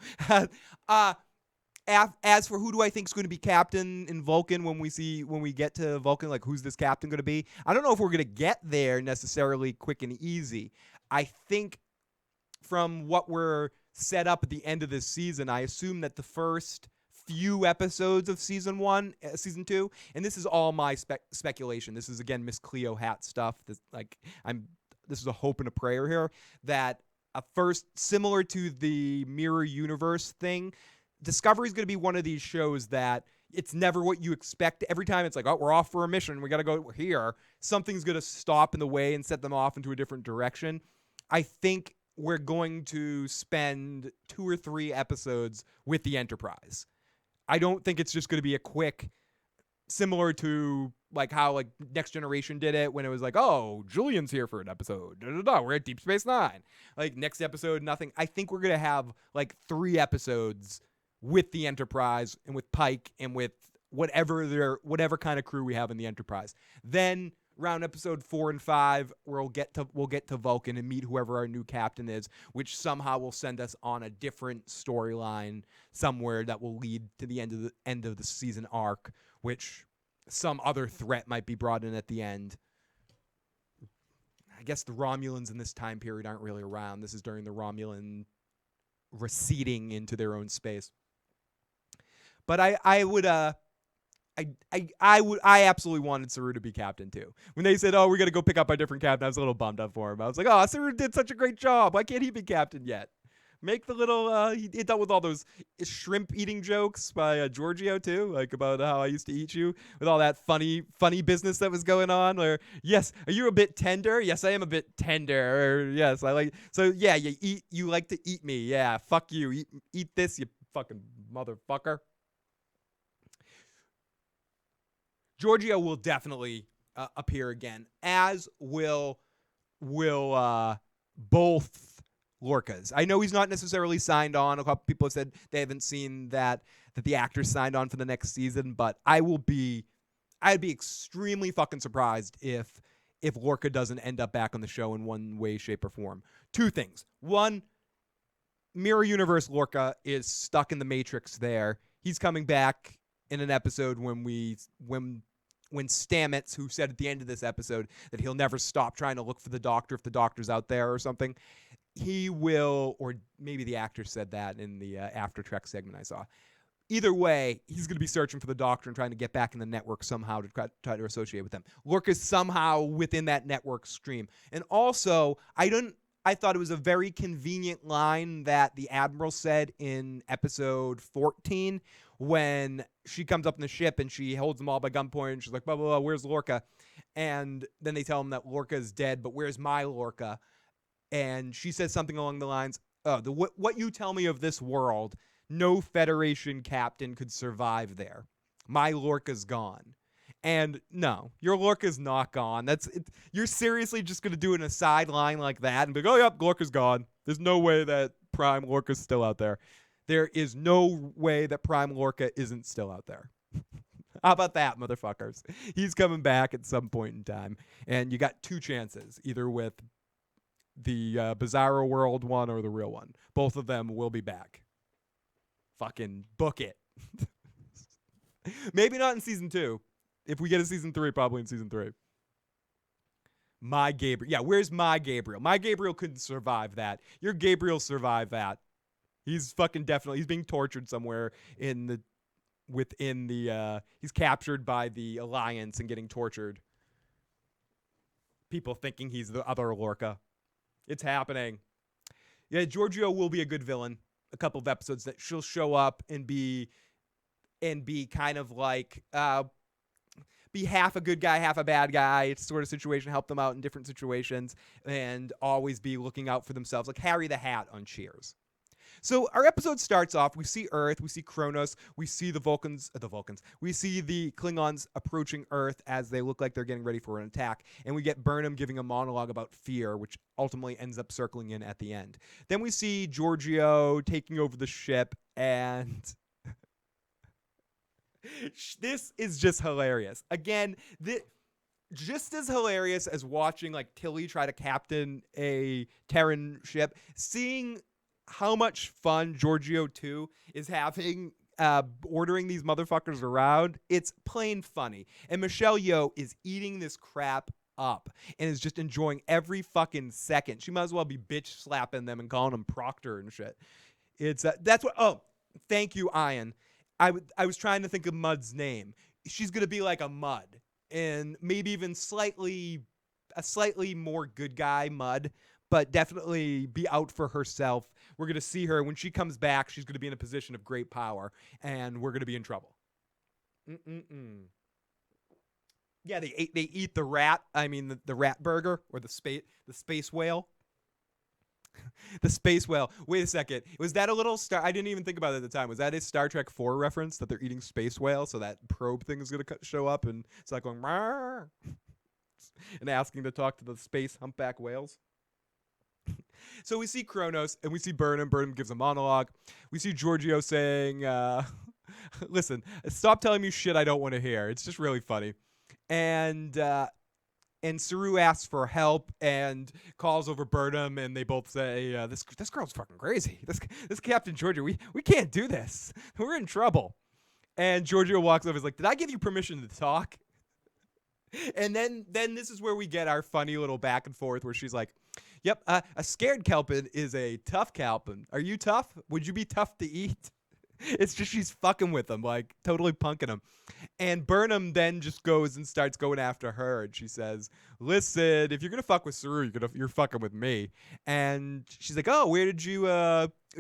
As for who do I think is going to be captain in Vulcan when we get to Vulcan, like who's this captain going to be? I don't know if we're going to get there necessarily quick and easy. I think from what we're set up at the end of this season, I assume that the first few episodes of season 2, and this is all my speculation. This is again Miss Cleo Hat stuff. This is a hope and a prayer here that first, similar to the Mirror Universe thing, Discovery is going to be one of these shows that it's never what you expect. Every time it's like, oh, we're off for a mission. We got to go here. Something's going to stop in the way and set them off into a different direction. I think we're going to spend 2 or 3 episodes with the Enterprise. I don't think it's just going to be a quick, similar to like how like Next Generation did it when it was like, oh, Julian's here for an episode. We're at Deep Space Nine. Like next episode, nothing. I think we're going to have like 3 episodes with the Enterprise and with Pike and with whatever kind of crew we have in the Enterprise. Then around episode 4 and 5, we'll get to Vulcan and meet whoever our new captain is, which somehow will send us on a different storyline somewhere that will lead to the end of the season arc, which some other threat might be brought in at the end. I guess the Romulans in this time period aren't really around. This is during the Romulan receding into their own space. But I absolutely wanted Saru to be captain too. When they said, "Oh, we're gonna go pick up a different captain," I was a little bummed up for him. I was like, "Oh, Saru did such a great job. Why can't he be captain yet?" Make the little he dealt with all those shrimp eating jokes by Georgiou too, like about how I used to eat you, with all that funny business that was going on. Where, yes, are you a bit tender? Yes, I am a bit tender. Or, yes, I like. So yeah, you like to eat me. Yeah, fuck you. Eat this, you fucking motherfucker. Georgiou will definitely appear again, as will both Lorcas. I know he's not necessarily signed on. A couple people have said they haven't seen that the actor's signed on for the next season, but I'd be extremely fucking surprised if Lorca doesn't end up back on the show in one way, shape, or form. Two things. One, Mirror Universe Lorca is stuck in the Matrix there. He's coming back in an episode when Stamets, who said at the end of this episode that he'll never stop trying to look for the Doctor if the Doctor's out there or something, he will, or maybe the actor said that in the After Trek segment I saw. Either way, he's going to be searching for the Doctor and trying to get back in the network somehow to try to associate with them. Lorca's somehow within that network stream. And also, I thought it was a very convenient line that the Admiral said in episode 14 when she comes up in the ship and she holds them all by gunpoint and she's like, blah, blah, blah, where's Lorca? And then they tell him that Lorca is dead, but where's my Lorca? And she says something along the lines, what you tell me of this world, no Federation captain could survive there. My Lorca's gone. And no, your Lorca's not gone. You're seriously just going to do an aside line like that and be like, oh, yep, Lorca's gone. There's no way that Prime Lorca's still out there. There is no way that Prime Lorca isn't still out there. How about that, motherfuckers? He's coming back at some point in time. And you got two chances, either with the Bizarro World one or the real one. Both of them will be back. Fucking book it. Maybe not in season 2. If we get a season 3, probably in season 3. My Gabriel. Yeah, where's my Gabriel? My Gabriel couldn't survive that. Your Gabriel survived that. He's fucking definitely, he's being tortured somewhere he's captured by the Alliance and getting tortured. People thinking he's the other Lorca. It's happening. Yeah, Georgiou will be a good villain. A couple of episodes that she'll show up and be kind of like be half a good guy, half a bad guy sort of situation, help them out in different situations, and always be looking out for themselves, like Harry the Hat on Cheers. So our episode starts off, we see Earth, we see Kronos, we see the Vulcans, we see the Klingons approaching Earth as they look like they're getting ready for an attack, and we get Burnham giving a monologue about fear, which ultimately ends up circling in at the end. Then we see Georgiou taking over the ship, and this is just hilarious. Again, just as hilarious as watching like Tilly try to captain a Terran ship, seeing how much fun Georgiou 2 is having ordering these motherfuckers around, it's plain funny. And Michelle Yeoh is eating this crap up and is just enjoying every fucking second. She might as well be bitch slapping them and calling them Proctor and shit. It's that's what. Oh, thank you, Ian. I was trying to think of Mud's name. She's gonna be like a Mud, and maybe even a slightly more good guy Mud, but definitely be out for herself. We're going to see her. When she comes back, she's going to be in a position of great power, and we're going to be in trouble. Yeah, they eat the rat. I mean, the rat burger or the space whale. The space whale. Wait a second. Was that a little I didn't even think about it at the time. Was that a Star Trek 4 reference that they're eating space whale? So that probe thing is going to show up and it's like going, Rawr! And asking to talk to the space humpback whales. So we see Kronos and we see Burnham. Burnham gives a monologue. We see Georgiou saying, Listen, stop telling me shit I don't want to hear. It's just really funny. And Saru asks for help and calls over Burnham, and they both say, this girl's fucking crazy. This Captain Georgiou, we can't do this. We're in trouble. And Georgiou walks over and is like, did I give you permission to talk? And then this is where we get our funny little back and forth where she's like, yep, a scared Kelpin is a tough Kelpin. Are you tough? Would you be tough to eat? It's just she's fucking with him, like totally punking him. And Burnham then just goes and starts going after her. And she says, listen, if you're going to fuck with Saru, you're fucking with me. And she's like, oh, where did you,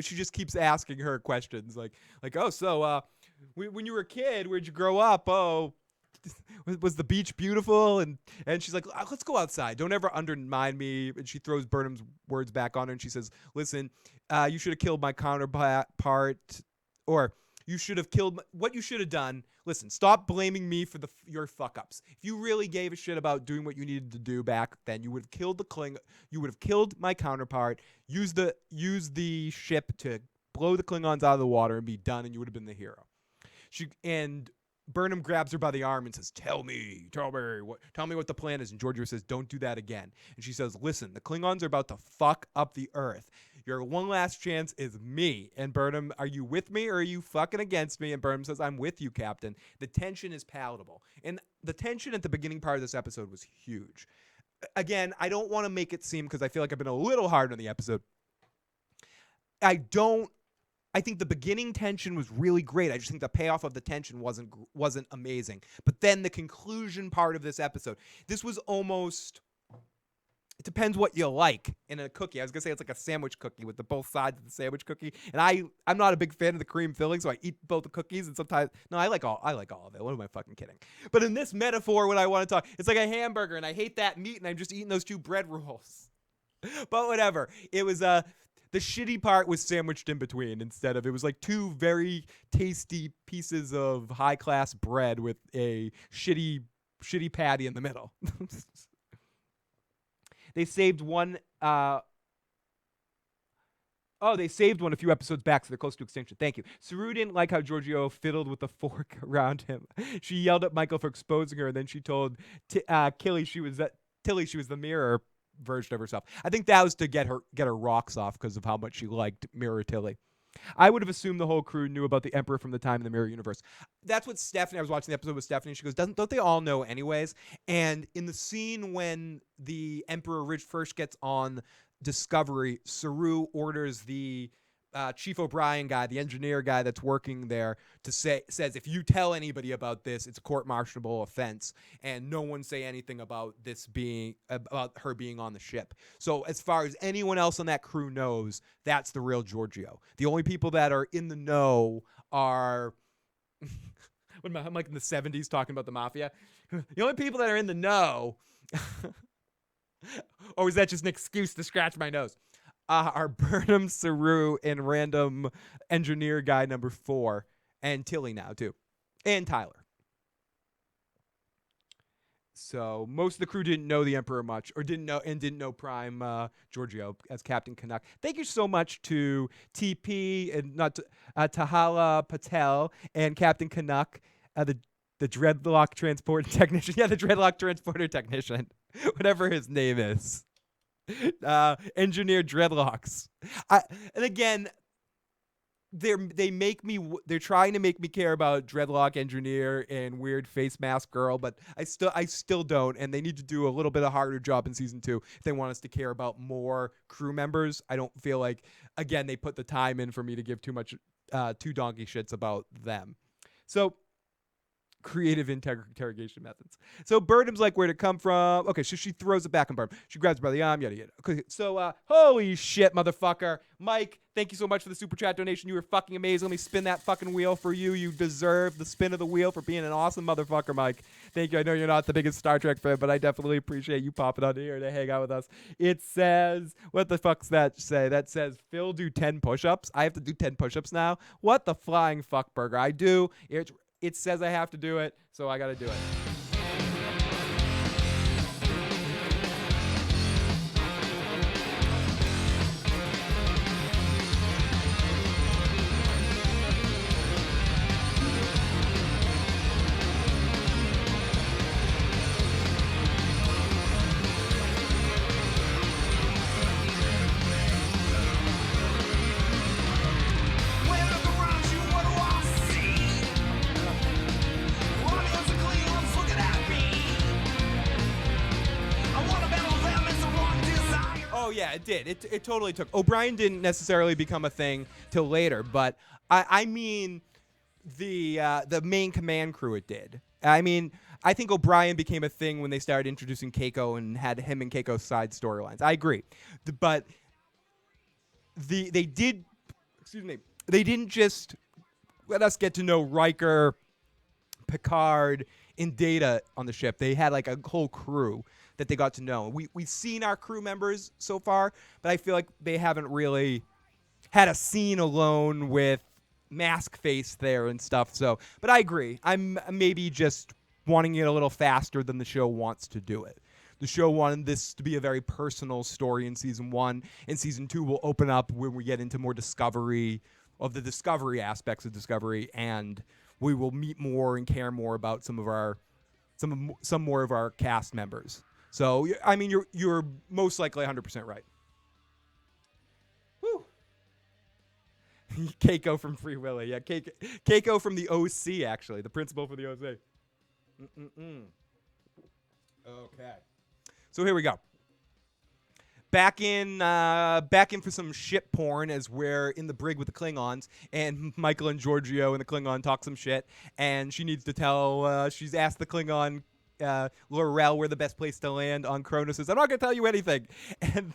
she just keeps asking her questions. Like, oh, so when you were a kid, where'd you grow up? Oh, was the beach beautiful? And she's like, let's go outside. Don't ever undermine me. And she throws Burnham's words back on her. And she says, listen, you should have killed my counterpart. Or you should have killed what you should have done. Listen, stop blaming me for your fuck ups. If you really gave a shit about doing what you needed to do back then, you would have killed the Klingon. You would have killed my counterpart. Use the ship to blow the Klingons out of the water and be done, and you would have been the hero. And Burnham grabs her by the arm and says, tell me what the plan is. And Georgiou says, don't do that again. And she says, listen, the Klingons are about to fuck up the Earth. Your one last chance is me. And Burnham, are you with me or are you fucking against me? And Burnham says, I'm with you, Captain. The tension is palatable. And the tension at the beginning part of this episode was huge. Again, I don't want to make it seem, because I feel like I've been a little hard on the episode. I think the beginning tension was really great. I just think the payoff of the tension wasn't amazing. But then the conclusion part of this episode, this was almost, it depends what you like in a cookie. I was going to say it's like a sandwich cookie with the both sides of the sandwich cookie. And I'm not a big fan of the cream filling, so I eat both the cookies. And sometimes, no, I like all of it. What am I fucking kidding? But in this metaphor, what I want to talk, it's like a hamburger and I hate that meat and I'm just eating those 2 bread rolls. But whatever. It was, the shitty part was sandwiched in between instead of, it was like 2 very tasty pieces of high-class bread with a shitty patty in the middle. They saved one. They saved one a few episodes back, so they're close to extinction. Thank you. Saru didn't like how Georgiou fiddled with the fork around him. She yelled at Michael for exposing her, and then she told Tilly she was the mirror version of herself. I think that was to get her rocks off because of how much she liked Mirror Tilly. I would have assumed the whole crew knew about the Emperor from the time in the Mirror Universe. That's what Stephanie, I was watching the episode with Stephanie, she goes, don't they all know anyways? And in the scene when the Emperor first gets on Discovery, Saru orders the Chief O'Brien guy, the engineer guy that's working there, says if you tell anybody about this, it's a court-martialable offense, and no one say anything about her being on the ship. So as far as anyone else on that crew knows, that's the real Georgiou. The only people that are in the know are I'm like in the 70s talking about the mafia. The only people that are in the know, or is that just an excuse to scratch my nose? Are Burnham, Saru, and random engineer guy number 4, and Tilly now too, and Tyler. So most of the crew didn't know the Emperor much, or didn't know Prime Georgiou as Captain Canuck. Thank you so much to TP and Tahala Patel and Captain Canuck, the dreadlock transport technician. Yeah, the dreadlock transporter technician, whatever his name is. Engineer Dreadlocks. And again, they're trying to make me care about Dreadlock Engineer and weird face mask girl, but I still don't, and they need to do a little bit of harder job in season 2 if they want us to care about more crew members. I don't feel like, again, they put the time in for me to give too donkey shits about them. So creative interrogation methods. So Burnham's like, where'd it come from? Okay, so she throws it back on Burnham. She grabs her by the arm, yada yada. Okay, so holy shit, motherfucker. Mike, thank you so much for the super chat donation. You were fucking amazing. Let me spin that fucking wheel for you. You deserve the spin of the wheel for being an awesome motherfucker, Mike. Thank you. I know you're not the biggest Star Trek fan, but I definitely appreciate you popping on here to hang out with us. It says, what the fuck's that say? That says, Phil do 10 push-ups. I have to do 10 push-ups now? What the flying fuck burger? I do. It says I have to do it, so I got to do it. Oh yeah, it did. It totally took. O'Brien didn't necessarily become a thing till later, but I mean the main command crew it did. I mean, I think O'Brien became a thing when they started introducing Keiko and had him and Keiko's side storylines. I agree, but they did. Excuse me. They didn't just let us get to know Riker, Picard, and Data on the ship. They had like a whole crew that they got to know. We've seen our crew members so far, but I feel like they haven't really had a scene alone with Mask Face there and stuff. So, but I agree. I'm maybe just wanting it a little faster than the show wants to do it. The show wanted this to be a very personal story in season 1, and season 2 will open up when we get into more discovery of the discovery aspects of Discovery, and we will meet more and care more about some more of our cast members. So, I mean, you're most likely 100% right. Woo. Keiko from Free Willy. Yeah, Keiko from the OC, actually. The principal for the OC. Okay. So here we go. Back in for some ship porn as we're in the brig with the Klingons, and Michael and Georgiou and the Klingon talk some shit, and she needs to tell, she's asked the Klingon, L'Oreal, where the best place to land on Cronus is. I'm not going to tell you anything. And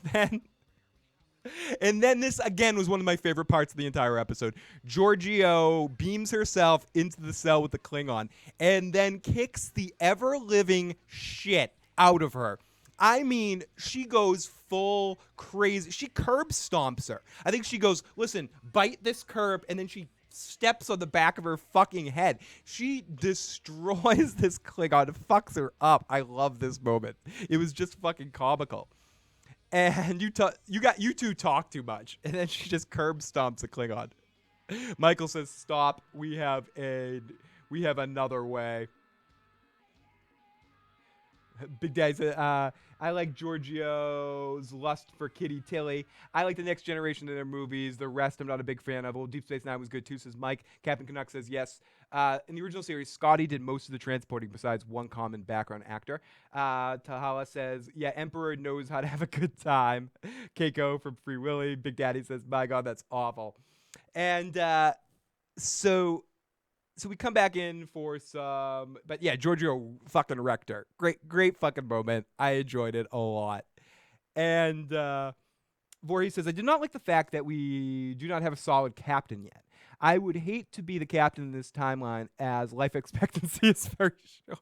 then this, again, was one of my favorite parts of the entire episode. Georgiou beams herself into the cell with the Klingon and then kicks the ever-living shit out of her. I mean, she goes full crazy. She curb stomps her. I think she goes, listen, bite this curb, and then she steps on the back of her fucking head. She destroys this Klingon, fucks her up. I love this moment. It was just fucking comical. And you two talk too much, and then she just curb stomps a Klingon. Michael says, "Stop. We have another way." Big Daddy said, "I like Georgiou's lust for Kitty Tilly. I like the Next Generation of their movies. The rest I'm not a big fan of. Well, Deep Space Nine was good too," says Mike. Captain Canuck says yes. In the original series, Scotty did most of the transporting besides one common background actor. Tahala says, yeah, Emperor knows how to have a good time. Keiko from Free Willy. Big Daddy says, my God, that's awful. And so we come back in for some, but yeah, Georgiou fucking wrecked her. Great fucking moment. I enjoyed it a lot. And Voorhees says, I do not like the fact that we do not have a solid captain yet. I would hate to be the captain in this timeline as life expectancy is very short.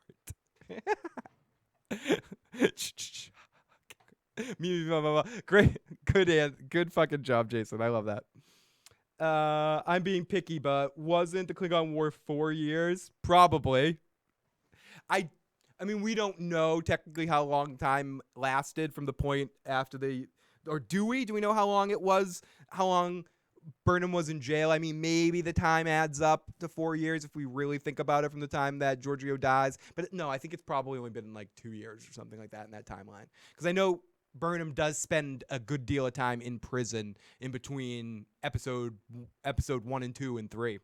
Great, good fucking job, Jason. I love that. I'm being picky, but wasn't the Klingon War 4 years? Probably. I mean, we don't know technically how long time lasted from the point after or do we? Do we know how long it was? How long Burnham was in jail? I mean, maybe the time adds up to 4 years if we really think about it from the time that Georgiou dies. But no, I think it's probably only been like 2 years or something like that in that timeline. Because I know Burnham does spend a good deal of time in prison in between episode 1 and 2 and 3.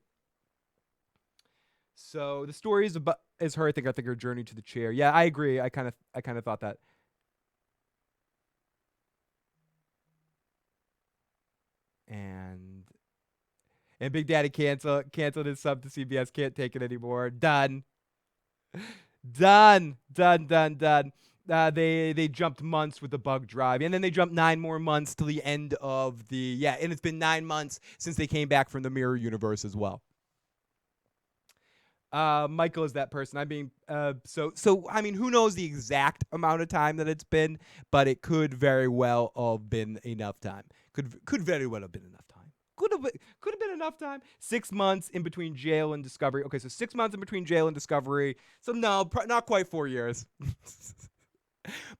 So the story is her. I think her journey to the chair. Yeah, I agree. I kind of thought that. And Big Daddy canceled his sub to CBS. Can't take it anymore. Done. They jumped months with the bug drive, and then they jumped 9 more months to the end of and it's been 9 months since they came back from the mirror universe as well. Michael is that person. I'm being so I mean, who knows the exact amount of time that it's been, but it could very well have been enough time. Could very well have been enough time. Could have been enough time. 6 months in between jail and Discovery. Okay, so 6 months in between jail and Discovery. So no, not quite 4 years.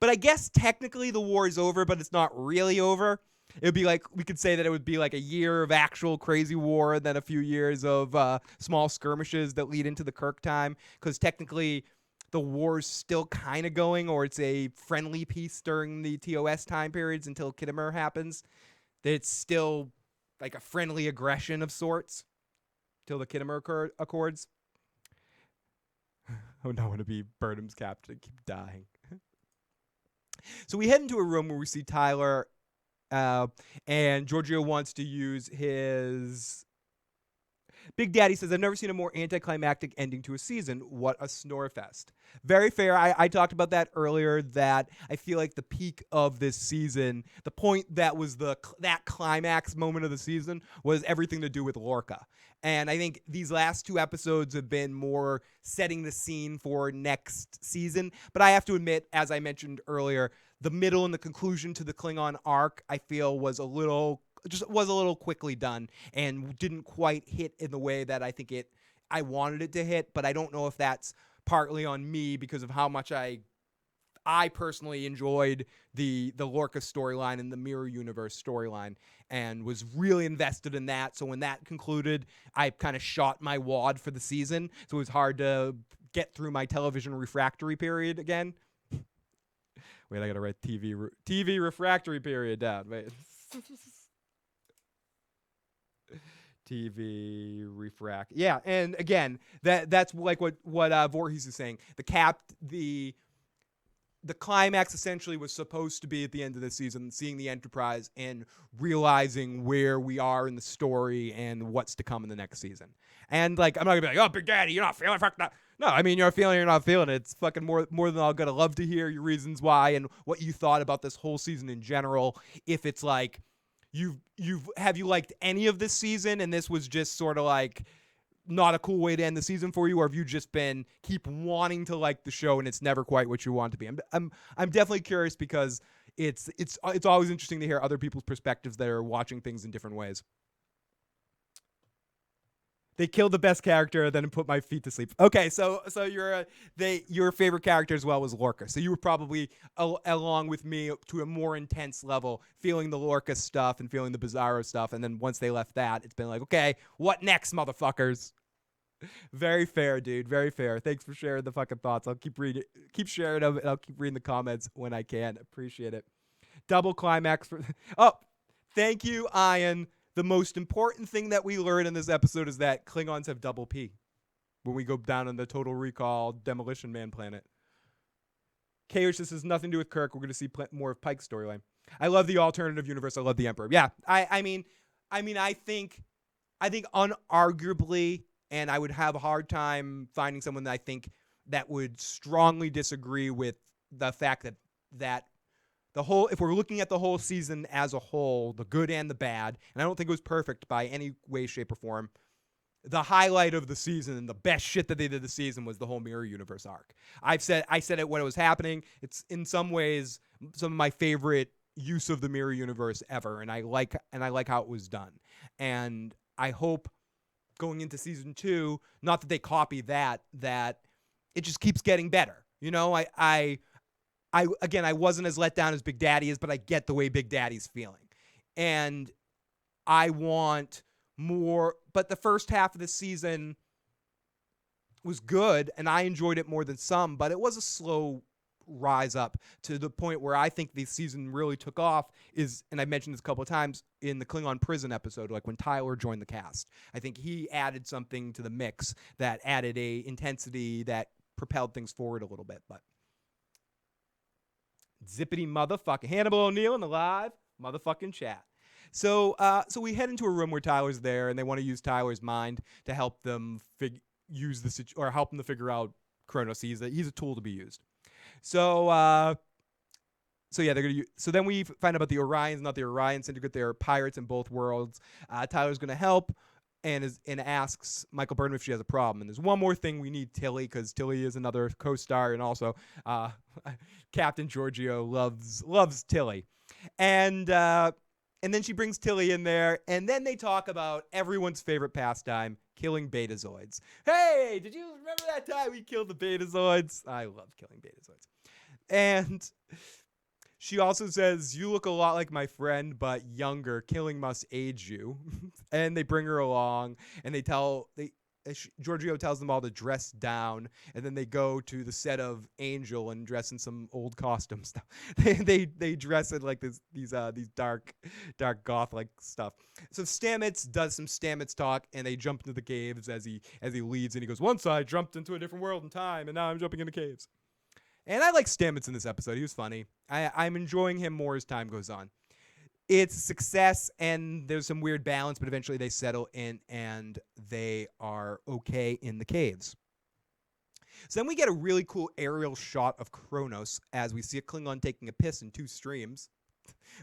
But I guess technically the war is over, but it's not really over. It would be like, we could say that it would be like a year of actual crazy war and then a few years of small skirmishes that lead into the Kirk time. Because technically the war's still kind of going, or it's a friendly peace during the TOS time periods until Kittimer happens. It's still like a friendly aggression of sorts till the Kittimer Accords. I would not want to be Burnham's captain. Keep dying. So we head into a room where we see Tyler And Georgiou wants to use his. Big Daddy says, I've never seen a more anticlimactic ending to a season. What a snorefest. Very fair. I talked about that earlier, that I feel like the peak of this season, the point that was that climax moment of the season, was everything to do with Lorca. And I think these last 2 episodes have been more setting the scene for next season. But I have to admit, as I mentioned earlier, the middle and the conclusion to the Klingon arc, I feel, was a little quickly done and didn't quite hit in the way that I think I wanted it to hit. But I don't know if that's partly on me because of how much I personally enjoyed the Lorca storyline and the Mirror Universe storyline and was really invested in that. So when that concluded, I kind of shot my wad for the season. So it was hard to get through my television refractory period again. Wait, I gotta write TV refractory period down. Wait. TV refract. Yeah, and again, that's like what Voorhees is saying. The climax essentially was supposed to be at the end of the season, seeing the Enterprise and realizing where we are in the story and what's to come in the next season. And like, I'm not gonna be like, oh, Big Daddy, you're not feeling it, fuck that. No, I mean, you're feeling it, you're not feeling it. It's fucking more than I'll gonna love to hear your reasons why and what you thought about this whole season in general. If it's like, have you liked any of this season and this was just sort of like not a cool way to end the season for you, or have you just been keep wanting to like the show and it's never quite what you want to be? I'm definitely curious because it's always interesting to hear other people's perspectives that are watching things in different ways. They killed the best character, then put my feet to sleep. Okay, so your favorite character as well was Lorca. So you were probably along with me to a more intense level, feeling the Lorca stuff and feeling the Bizarro stuff. And then once they left that, it's been like, okay, what next, motherfuckers? Very fair, dude. Very fair. Thanks for sharing the fucking thoughts. I'll keep sharing them, and I'll keep reading the comments when I can. Appreciate it. Double climax for. Oh, thank you, Ian. The most important thing that we learn in this episode is that Klingons have double P when we go down on the Total Recall Demolition Man planet. Kayosh, this has nothing to do with Kirk. We're going to see more of Pike's storyline. I love the alternative universe. I love the Emperor. Yeah, I mean, I think unarguably, and I would have a hard time finding someone that I think that would strongly disagree with the fact that the whole, if we're looking at the whole season as a whole, the good and the bad, and I don't think it was perfect by any way, shape, or form, the highlight of the season and the best shit that they did this season was the whole Mirror Universe arc. I said it when it was happening. It's in some ways some of my favorite use of the Mirror Universe ever, and I like how it was done. And I hope going into season 2, not that they copy that it just keeps getting better. You know, I wasn't as let down as Big Daddy is, but I get the way Big Daddy's feeling. And I want more, but the first half of the season was good, and I enjoyed it more than some, but it was a slow rise up to the point where I think the season really took off is, and I mentioned this a couple of times, in the Klingon prison episode, like when Tyler joined the cast. I think he added something to the mix that added a intensity that propelled things forward a little bit, but zippity motherfucking Hannibal O'Neill in the live motherfucking chat. So we head into a room where Tyler's there, and they want to use Tyler's mind to help them help them to figure out Kronos. He's a tool to be used. So yeah, they're gonna. So then we find out about the Orions, not the Orion Syndicate. They're pirates in both worlds. Tyler's gonna help. And asks Michael Burnham if she has a problem. And there's one more thing we need Tilly, because Tilly is another co-star, and also Captain Georgiou loves Tilly. And then she brings Tilly in there, and then they talk about everyone's favorite pastime, killing Betazoids. Hey, did you remember that time we killed the Betazoids? I love killing Betazoids. And she also says, you look a lot like my friend, but younger. Killing must age you. And they bring her along, and Georgiou tells them all to dress down, and then they go to the set of Angel and dress in some old costume stuff. they dress in like these dark goth like stuff. So Stamets does some Stamets talk, and they jump into the caves as he leads, and he goes, once I jumped into a different world and time, and now I'm jumping into caves. And I like Stamets in this episode. He was funny. I'm enjoying him more as time goes on. it's a success, and there's some weird balance, but eventually they settle in and they are okay in the caves. So then we get a really cool aerial shot of Kronos as we see a Klingon taking a piss in two streams.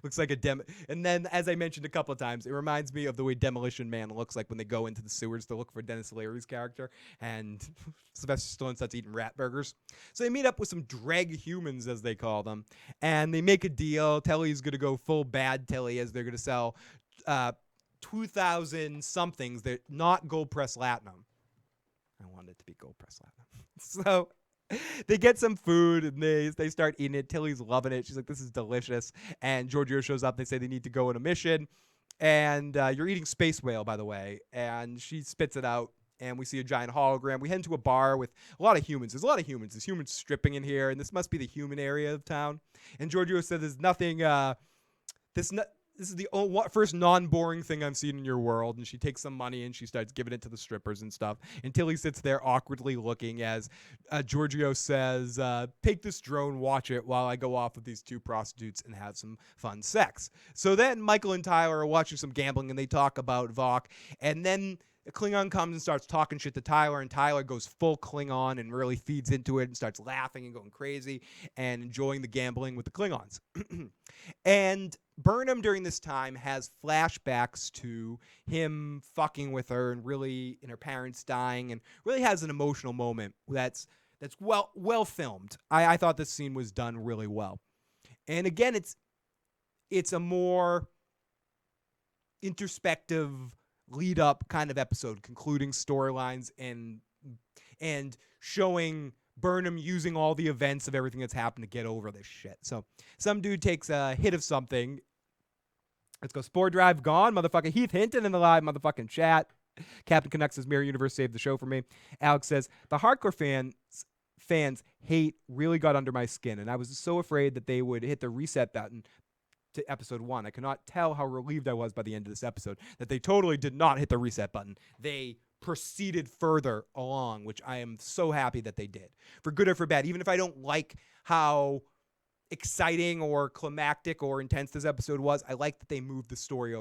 Looks like a and then, as I mentioned a couple of times, it reminds me of the way Demolition Man looks like when they go into the sewers to look for Dennis Leary's character, and Sylvester Stallone starts eating rat burgers. So they meet up with some dreg humans, as they call them, and they make a deal. Telly's going to go full bad Telly, as they're going to sell 2,000 somethings that not gold press latinum. I wanted it to be gold press latinum. So they get some food and they start eating it. Tilly's loving it. She's like, this is delicious. And Georgiou shows up. They say they need to go on a mission. And you're eating space whale, by the way. And she spits it out. And we see a giant hologram. We head into a bar with a lot of humans. There's a lot of humans. There's humans stripping in here. And this must be the human area of town. And Georgiou said there's nothing... This is the first non-boring thing I've seen in your world. And she takes some money and she starts giving it to the strippers and stuff. And Tilly sits there awkwardly looking as Georgiou says, take this drone, watch it while I go off with these two prostitutes and have some fun sex. So then Michael and Tyler are watching some gambling and they talk about Vok. And then a Klingon comes and starts talking shit to Tyler, and Tyler goes full Klingon and really feeds into it and starts laughing and going crazy and enjoying the gambling with the Klingons. And Burnham during this time has flashbacks to him fucking with her and her parents dying, and really has an emotional moment that's well filmed. I thought this scene was done really well. And again, it's a more introspective lead up kind of episode, concluding storylines and showing Burnham using all the events of everything that's happened to get over this shit. So some dude takes a hit of something. Let's go. Spore Drive gone, motherfucker. Heath Hinton in the live motherfucking chat. Captain Canucks says Mirror Universe saved the show for me. Alex says the hardcore fans hate really got under my skin, and I was so afraid that they would hit the reset button to episode 1. I cannot tell how relieved I was by the end of this episode that they totally did not hit the reset button. They proceeded further along, which I am so happy that they did. For good or for bad, even if I don't like how exciting or climactic or intense this episode was, I like that they moved the story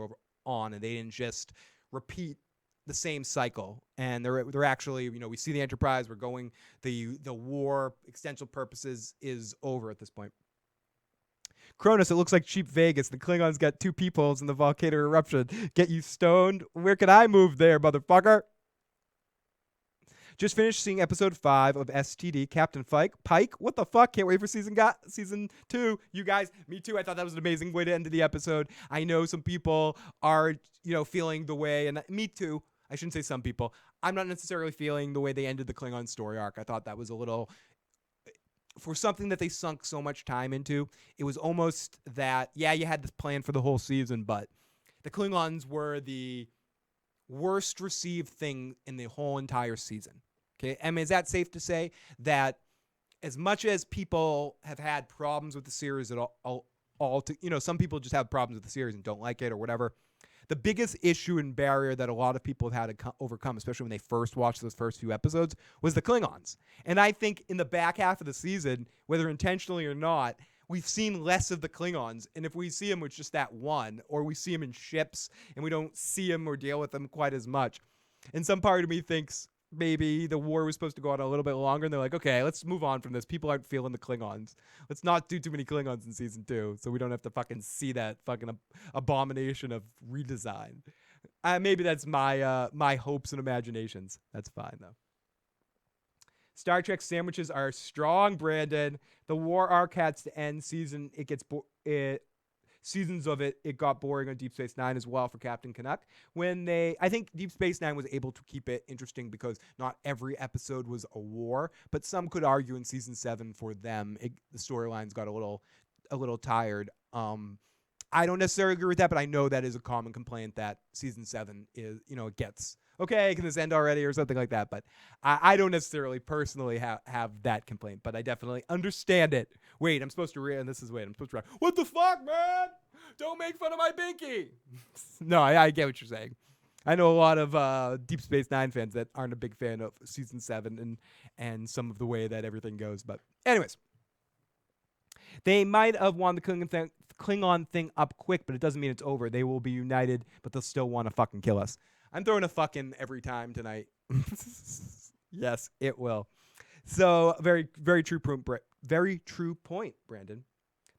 on and they didn't just repeat the same cycle. And they're actually, we see the Enterprise, we're going, the war, extensive purposes is over at this point. Kronos, it looks like cheap Vegas. The Klingons got 2 peepholes in the volcano eruption. Get you stoned? Where can I move there, motherfucker? Just finished seeing episode 5 of STD. Captain Pike, what the fuck? Can't wait for season 2. You guys, me too. I thought that was an amazing way to end the episode. I know some people are, feeling the way, and me too. I shouldn't say some people. I'm not necessarily feeling the way they ended the Klingon story arc. I thought that was a little... For something that they sunk so much time into, it was almost that, you had this plan for the whole season, but the Klingons were the worst received thing in the whole entire season. Okay, I mean, is that safe to say that as much as people have had problems with the series at all, some people just have problems with the series and don't like it or whatever. The biggest issue and barrier that a lot of people have had to overcome, especially when they first watched those first few episodes, was the Klingons. And I think in the back half of the season, whether intentionally or not, we've seen less of the Klingons. And if we see them with just that one, or we see them in ships and we don't see them or deal with them quite as much. And some part of me thinks maybe the war was supposed to go on a little bit longer, and they're like, okay, let's move on from this. People aren't feeling the Klingons. Let's not do too many Klingons in season 2, so we don't have to fucking see that fucking abomination of redesign. Maybe that's my hopes and imaginations. That's fine, though. Star Trek sandwiches are strong, Brandon. The war arc had to end season. Seasons of it got boring on Deep Space Nine as well for Captain Canuck. I think Deep Space Nine was able to keep it interesting because not every episode was a war, but some could argue in season 7 for them, the storylines got a little tired. I don't necessarily agree with that, but I know that is a common complaint that season 7 is, it gets, okay, can this end already or something like that. But I don't necessarily personally have that complaint, but I definitely understand it. Wait, I'm supposed to read, and this is, I'm supposed to read. What the fuck, man? Don't make fun of my binky. No, I get what you're saying. I know a lot of Deep Space Nine fans that aren't a big fan of season 7 and some of the way that everything goes. But anyways, they might have won the Klingon thing up quick, but it doesn't mean it's over. They will be united, but they'll still want to fucking kill us. I'm throwing a fucking every time tonight. Yes, it will. So very, very true point. Very true point, Brandon.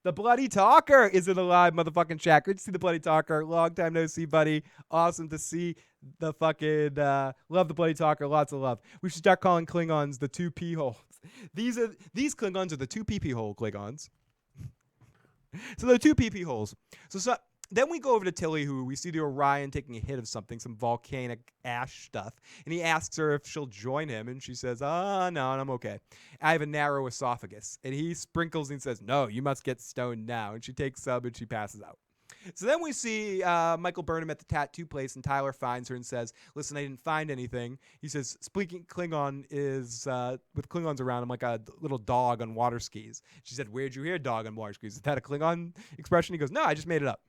The Bloody Talker is in a live motherfucking chat. Great to see the Bloody Talker. Long time no see, buddy. Awesome to see the fucking love the Bloody Talker. Lots of love. We should start calling Klingons the 2p holes. These Klingons are the 2 PP hole Klingons. So the 2 PP holes. So then we go over to Tilly, who we see the Orion taking a hit of something, some volcanic ash stuff. And he asks her if she'll join him. And she says, no, I'm okay. I have a narrow esophagus. And he sprinkles and says, no, you must get stoned now. And she takes some and she passes out. So then we see Michael Burnham at the tattoo place, and Tyler finds her and says, listen, I didn't find anything. He says, speaking Klingon is, with Klingons around him, like a little dog on water skis. She said, where'd you hear dog on water skis? Is that a Klingon expression? He goes, no, I just made it up.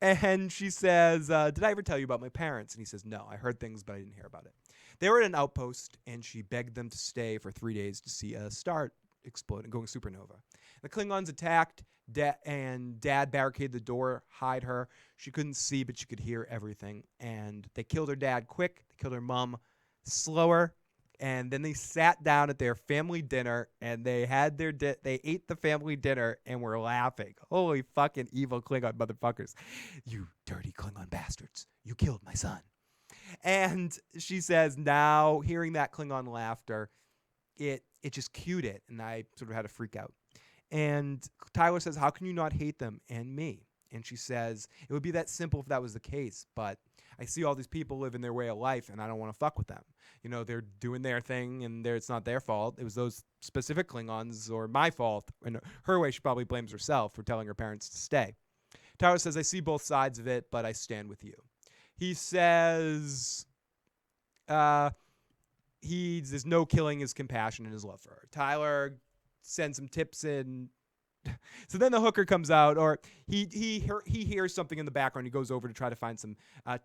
And she says, did I ever tell you about my parents? And he says, no, I heard things, but I didn't hear about it. They were at an outpost, and she begged them to stay for 3 days to see a star explode and going supernova. The Klingons attacked, and Dad barricaded the door, hide her. She couldn't see, but she could hear everything. And they killed her dad quick. They killed her mom slower. And then they sat down at their family dinner, and they had they ate the family dinner and were laughing. Holy fucking evil Klingon motherfuckers. You dirty Klingon bastards. You killed my son. And she says, now, hearing that Klingon laughter, it just cued it, and I sort of had a freak out. And Tyler says, how can you not hate them and me? And she says, it would be that simple if that was the case, but I see all these people living their way of life, and I don't want to fuck with them. You know, they're doing their thing, and it's not their fault. It was those specific Klingons, or my fault. In her way, she probably blames herself for telling her parents to stay. Tyler says, I see both sides of it, but I stand with you. He says there's no killing his compassion and his love for her. Tyler sends some tips in. So then the hooker comes out, or he hears something in the background. He goes over to try to find some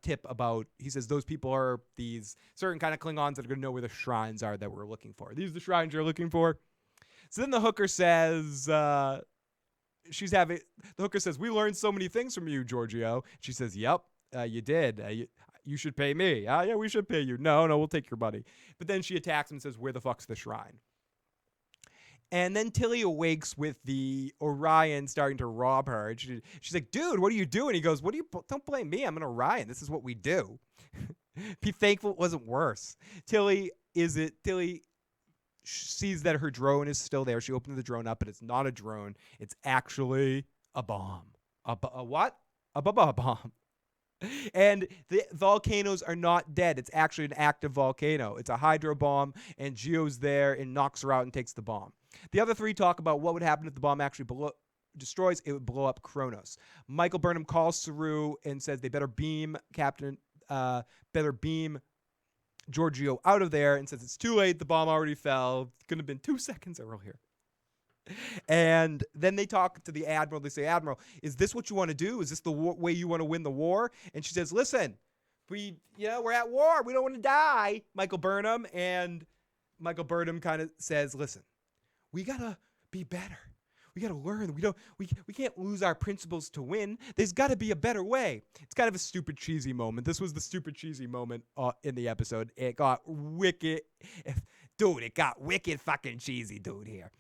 tip about, he says, those people are these certain kind of Klingons that are going to know where the shrines are that we're looking for. These are the shrines you're looking for. So then the hooker says, the hooker says, we learned so many things from you, Georgiou. She says, yep, you did. You should pay me. Yeah, we should pay you. No, we'll take your money. But then she attacks him and says, where the fuck's the shrine? And then Tilly awakes with the Orion starting to rob her. And she's like, dude, what are you doing? He goes, don't blame me. I'm an Orion. This is what we do. Be thankful it wasn't worse. Tilly sees that her drone is still there. She opens the drone up, but it's not a drone. It's actually a bomb. A what? A bomb. And the volcanoes are not dead. It's actually an active volcano. It's a hydro bomb, and Geo's there and knocks her out and takes the bomb. The other three talk about what would happen if the bomb actually destroys. It would blow up Kronos. Michael Burnham calls Saru and says they better beam Georgiou out of there, and says it's too late. The bomb already fell. It could have been 2 seconds earlier. And then they talk to the Admiral. They say, Admiral, is this what you want to do? Is this the way you want to win the war? And she says, listen, we're at war. We don't want to die, Michael Burnham. And Michael Burnham kind of says, listen, we got to be better. We got to learn. We can't lose our principles to win. There's got to be a better way. It's kind of a stupid, cheesy moment. This was the stupid, cheesy moment in the episode. It got wicked. Dude, it got wicked fucking cheesy, dude, here.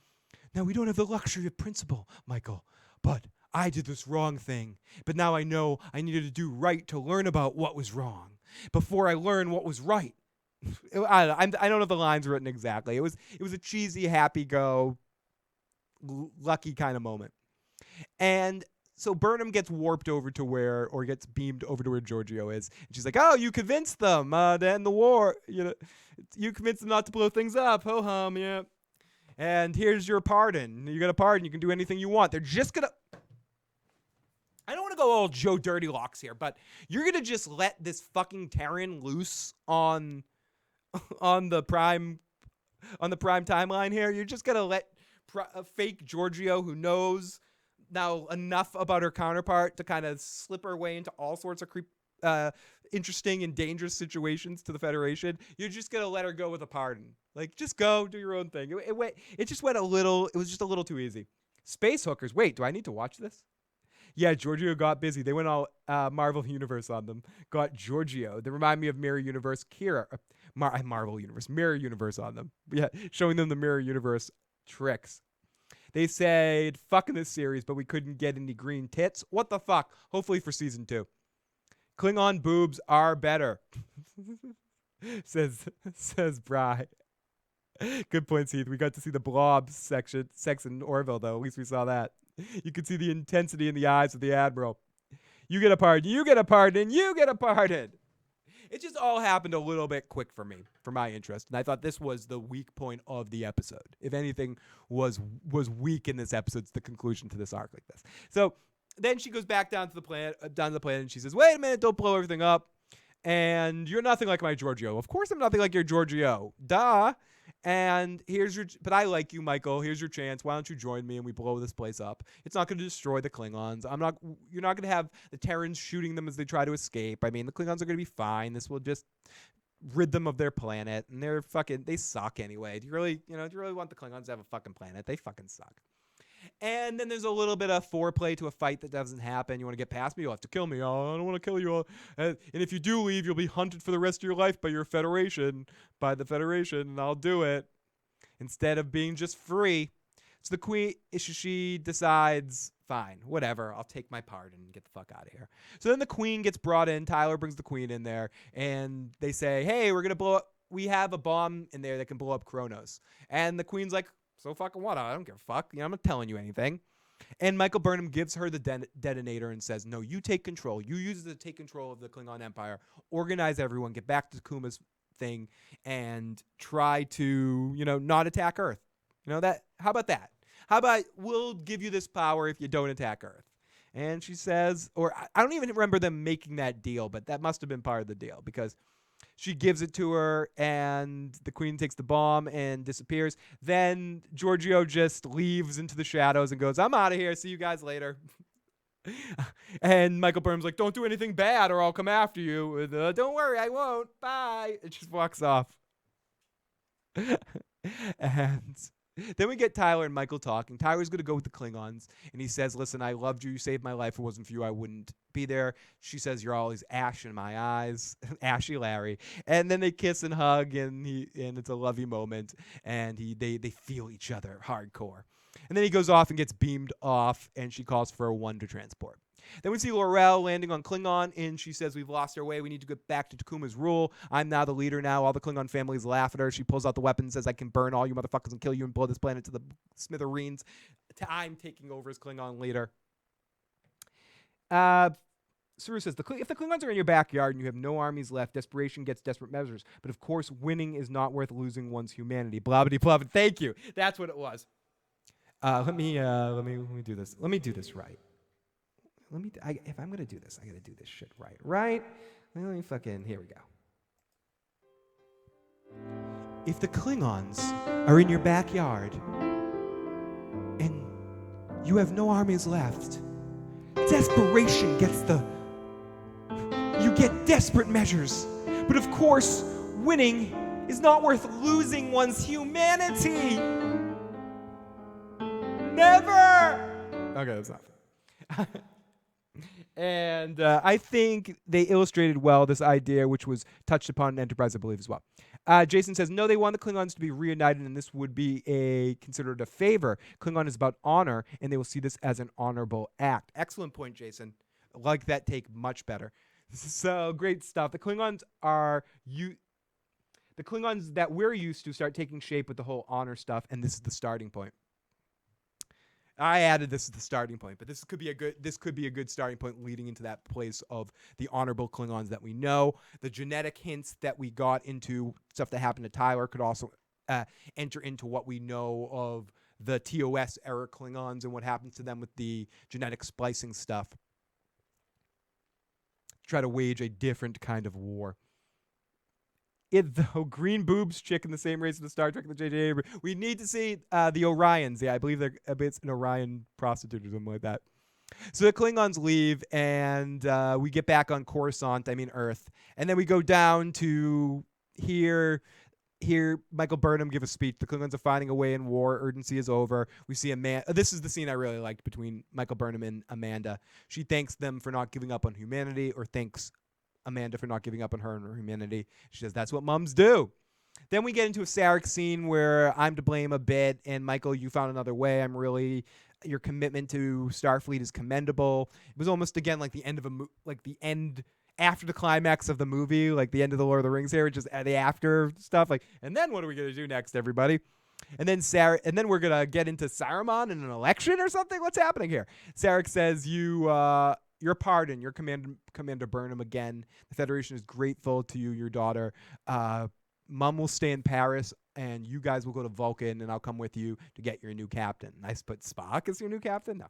Now, we don't have the luxury of principle, Michael, but I did this wrong thing. But now I know I needed to do right to learn about what was wrong before I learn what was right. I don't know if the lines written exactly. It was a cheesy, happy-go, lucky kind of moment. And so Burnham gets warped over to gets beamed over to where Georgiou is. And she's like, oh, you convinced them to end the war. You convinced them not to blow things up. Ho-hum, yeah. And here's your pardon. You got a pardon. You can do anything you want. They're just going to... I don't want to go all Joe Dirty Locks here, but you're going to just let this fucking Terran loose on the prime timeline here? You're just going to let a fake Georgiou who knows now enough about her counterpart to kind of slip her way into all sorts of interesting and dangerous situations to the Federation. You're just going to let her go with a pardon. Like, just go, do your own thing. It just went it was just a little too easy. Space hookers. Wait, do I need to watch this? Yeah, Georgiou got busy. They went all Marvel Universe on them. Got Georgiou. They remind me of Mirror Universe Kira. Marvel Universe. Mirror Universe on them. Yeah, showing them the Mirror Universe tricks. They said, fucking this series, but we couldn't get any green tits. What the fuck? Hopefully for season 2. Klingon boobs are better. says Bryan. Good point, Heath. We got to see the blob sex in Orville, though. At least we saw that. You could see the intensity in the eyes of the Admiral. You get a pardon, you get a pardon, you get a pardon. It just all happened a little bit quick for me, for my interest. And I thought this was the weak point of the episode. If anything was weak in this episode, it's the conclusion to this arc like this. So then she goes back down to the planet, and she says, wait a minute, don't blow everything up. And you're nothing like my Georgiou. Of course I'm nothing like your Georgiou. Duh. And but I like you, Michael. Here's your chance. Why don't you join me and we blow this place up? It's not going to destroy the Klingons. You're not going to have the Terrans shooting them as they try to escape. I mean, the Klingons are going to be fine. This will just rid them of their planet, and they suck anyway. Do you really want the Klingons to have a fucking planet? They fucking suck. And then there's a little bit of foreplay to a fight that doesn't happen. You want to get past me? You'll have to kill me. Oh, I don't want to kill you all. And if you do leave, you'll be hunted for the rest of your life by the Federation, and I'll do it instead of being just free. So the queen, she decides, fine, whatever, I'll take my pardon and get the fuck out of here. So then the queen gets brought in. Tyler brings the queen in there, and they say, hey, we're going to blow up. We have a bomb in there that can blow up Kronos. And the queen's like, so fucking what? I don't give a fuck. I'm not telling you anything. And Michael Burnham gives her the detonator and says, no, you take control. You use it to take control of the Klingon Empire. Organize everyone. Get back to Kuma's thing and try to, not attack Earth. How about that? How about we'll give you this power if you don't attack Earth? And she says, or I don't even remember them making that deal, but that must have been part of the deal because she gives it to her, and the queen takes the bomb and disappears. Then Georgiou just leaves into the shadows and goes, I'm out of here. See you guys later. And Michael Burnham's like, don't do anything bad or I'll come after you. And, don't worry, I won't. Bye. And just walks off. And then we get Tyler and Michael talking. Tyler's going to go with the Klingons, and he says, listen, I loved you. You saved my life. If it wasn't for you, I wouldn't be there. She says, you're always ash in my eyes. Ashy Larry. And then they kiss and hug, and it's a lovey moment, and they feel each other hardcore. And then he goes off and gets beamed off, and she calls for a 1 to transport. Then we see Laurel landing on Klingon, and she says, we've lost our way. We need to get back to Takuma's rule. I'm now the leader now. All the Klingon families laugh at her. She pulls out the weapon and says, I can burn all you motherfuckers and kill you and blow this planet to the smithereens. I'm taking over as Klingon leader. Saru says, if the Klingons are in your backyard and you have no armies left, desperation gets desperate measures. But of course, winning is not worth losing one's humanity. Blah-blah-blah. Thank you. That's what it was. Let me do this. Let me do this right. If I'm going to do this, I got to do this shit right. Right? Let me here we go. If the Klingons are in your backyard and you have no armies left, desperation gets you get desperate measures. But of course, winning is not worth losing one's humanity. Never! Okay, that's not And I think they illustrated well this idea, which was touched upon in Enterprise, I believe, as well. Jason says, no, they want the Klingons to be reunited, and this would be considered a favor. Klingon is about honor, and they will see this as an honorable act. Excellent point, Jason. I like that take much better. So great stuff. The Klingons the Klingons that we're used to start taking shape with the whole honor stuff, and this is the starting point. I added this as the starting point, but this could be a good starting point leading into that place of the honorable Klingons that we know. The genetic hints that we got into stuff that happened to Tyler could also enter into what we know of the TOS era Klingons and what happens to them with the genetic splicing stuff. Try to wage a different kind of war. Though green boobs chick in the same race as the Star Trek and the J.J. Abrams. We need to see the Orions. Yeah, I believe it's an Orion prostitute or something like that. So the Klingons leave, and we get back on Coruscant, Earth. And then we go down to here. hear Michael Burnham give a speech. The Klingons are finding a way in war. Urgency is over. We see this is the scene I really liked between Michael Burnham and Amanda. She thanks them for not giving up on humanity, or thanks Amanda for not giving up on her and her humanity. She says, that's what mums do. Then we get into a Sarek scene where I'm to blame a bit, and Michael, you found another way. Your commitment to Starfleet is commendable. It was almost, again, like the end of the end after the climax of the movie, like the end of the Lord of the Rings here, just the after stuff. Like, and then what are we gonna do next, everybody? And then we're gonna get into Saruman and an election or something. What's happening here? Sarek says, your pardon, your Commander Burnham again. The Federation is grateful to you, your daughter. Mom will stay in Paris, and you guys will go to Vulcan, and I'll come with you to get your new captain. Nice, but Spock is your new captain? No.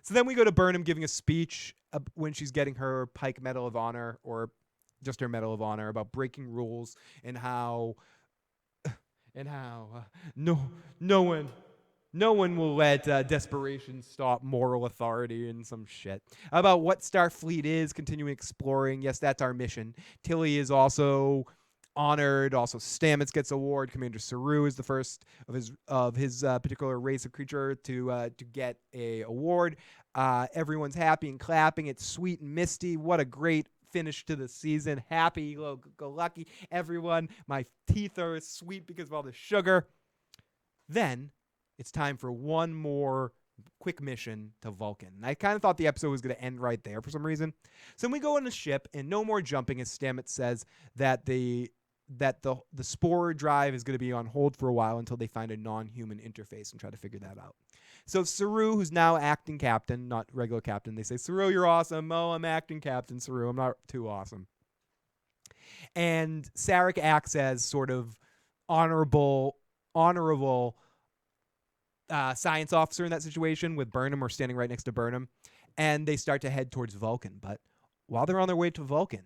So then we go to Burnham giving a speech when she's getting her Pike Medal of Honor, or just her Medal of Honor, about breaking rules and how no one will let desperation stop moral authority and some shit. About what Starfleet is, continuing exploring. Yes, that's our mission. Tilly is also honored. Also, Stamets gets award. Commander Saru is the first of his particular race of creature to get a award. Everyone's happy and clapping. It's sweet and misty. What a great finish to the season. Happy, go lucky, everyone. My teeth are sweet because of all the sugar. Then it's time for one more quick mission to Vulcan. And I kind of thought the episode was going to end right there for some reason. So then we go on the ship, and no more jumping, as Stamets says that the spore drive is going to be on hold for a while until they find a non-human interface and try to figure that out. So Saru, who's now acting captain, not regular captain, they say, Saru, you're awesome. Oh, I'm acting captain, Saru. I'm not too awesome. And Sarek acts as sort of honorable science officer in that situation, with Burnham, or standing right next to Burnham. And they start to head towards Vulcan. But while they're on their way to Vulcan,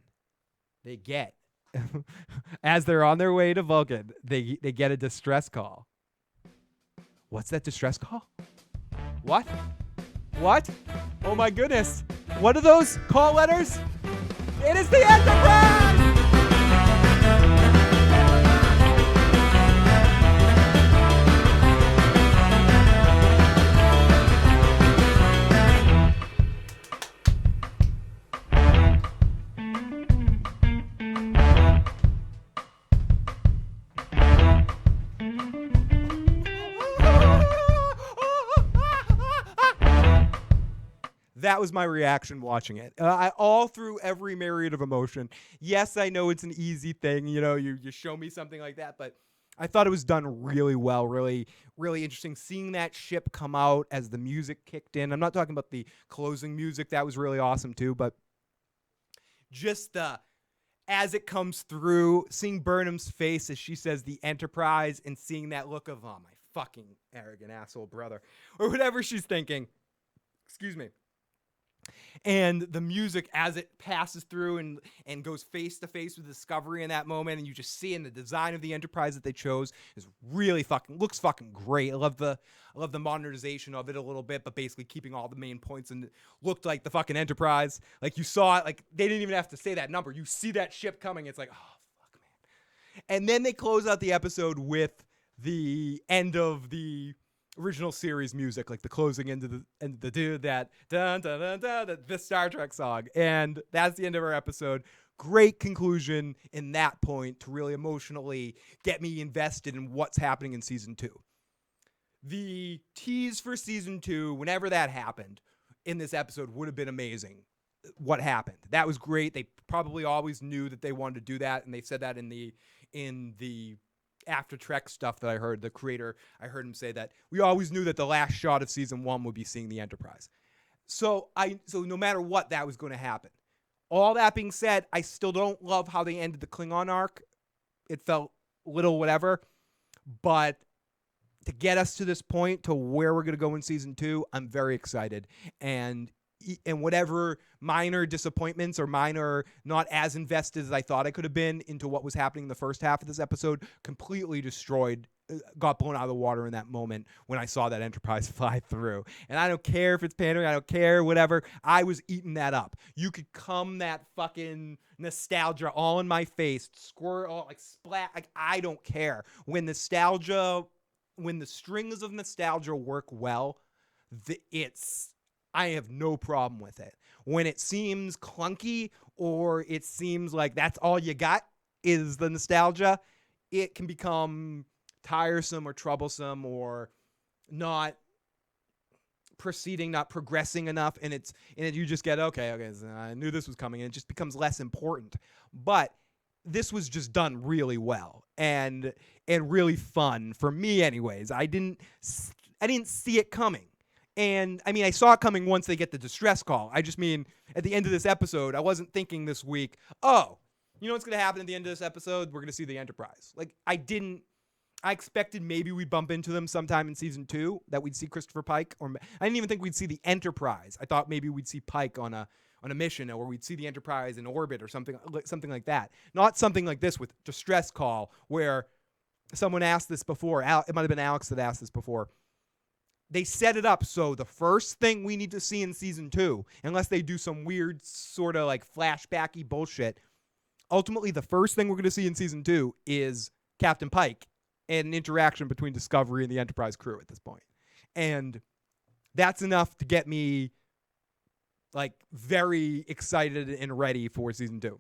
as they're on their way to Vulcan, they get a distress call. What's that distress call? What? Oh my goodness. What are those call letters? It is the Enterprise! That was my reaction watching it. All through every myriad of emotion. Yes, I know it's an easy thing. You show me something like that, but I thought it was done really well, really, really interesting. Seeing that ship come out as the music kicked in. I'm not talking about the closing music. That was really awesome too, but just as it comes through, seeing Burnham's face as she says the Enterprise, and seeing that look of, oh, my fucking arrogant asshole brother, or whatever she's thinking. Excuse me. And the music as it passes through and goes face to face with Discovery in that moment, and you just see in the design of the Enterprise that they chose is really looks fucking great. I love the modernization of it a little bit, but basically keeping all the main points, and it looked like the fucking Enterprise. Like, you saw it, like they didn't even have to say that number. You see that ship coming, it's like, oh fuck, man. And then they close out the episode with the end of the original series music, like the closing into the dude that dun dun dun dun, the Star Trek song, and that's the end of our episode. Great conclusion in that point to really emotionally get me invested in what's happening in season 2. The tease for season 2, whenever that happened in this episode, would have been amazing. What happened? That was great. They probably always knew that they wanted to do that, and they said that in the after Trek stuff that I heard, the creator, I heard him say that we always knew that the last shot of season 1 would be seeing the Enterprise. So no matter what, that was going to happen. All that being said, I still don't love how they ended the Klingon arc. It felt little whatever, but to get us to this point, to where we're going to go in season 2, I'm very excited. And whatever minor disappointments or minor not as invested as I thought I could have been into what was happening in the first half of this episode completely destroyed got blown out of the water in that moment when I saw that Enterprise fly through. And I don't care if it's pandering, I don't care, whatever. I was eating that up. You could come that fucking nostalgia all in my face, squirt, all like splat. Like, I don't care. When the strings of nostalgia work well, I have no problem with it. When it seems clunky or it seems like that's all you got is the nostalgia, it can become tiresome or troublesome or not proceeding, not progressing enough, and you just get okay, so I knew this was coming, and it just becomes less important. But this was just done really well and really fun for me, anyways. I didn't see it coming. And, I mean, I saw it coming once they get the distress call. I just mean, at the end of this episode, I wasn't thinking this week, oh, you know what's going to happen at the end of this episode? We're going to see the Enterprise. Like, I expected maybe we'd bump into them sometime in season 2, that we'd see Christopher Pike. Or I didn't even think we'd see the Enterprise. I thought maybe we'd see Pike on a mission, or we'd see the Enterprise in orbit or something like that. Not something like this with distress call, where someone asked this before. It might have been Alex that asked this before. They set it up so the first thing we need to see in season 2, unless they do some weird sort of like flashbacky bullshit, ultimately the first thing we're going to see in season 2 is Captain Pike and an interaction between Discovery and the Enterprise crew at this point. And that's enough to get me like very excited and ready for season 2.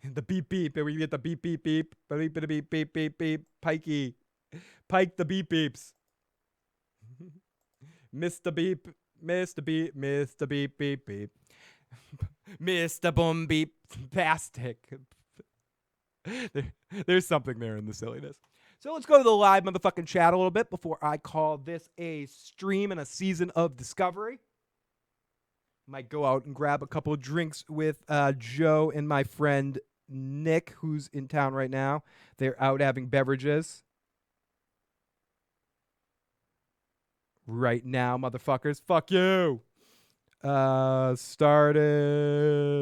The beep beep, and we get the beep beep beep, beep beep beep beep beep beep, Pikey. Pike the beep beeps. Mr. Beep, Mr. Beep, Mr. Beep beep beep. Mr. Boom beep pastic. There's something there in the silliness. So let's go to the live motherfucking chat a little bit before I call this a stream and a season of Discovery. Might go out and grab a couple of drinks with Joe and my friend Nick, who's in town right now. They're out having beverages. Right now, motherfuckers. Fuck you. Started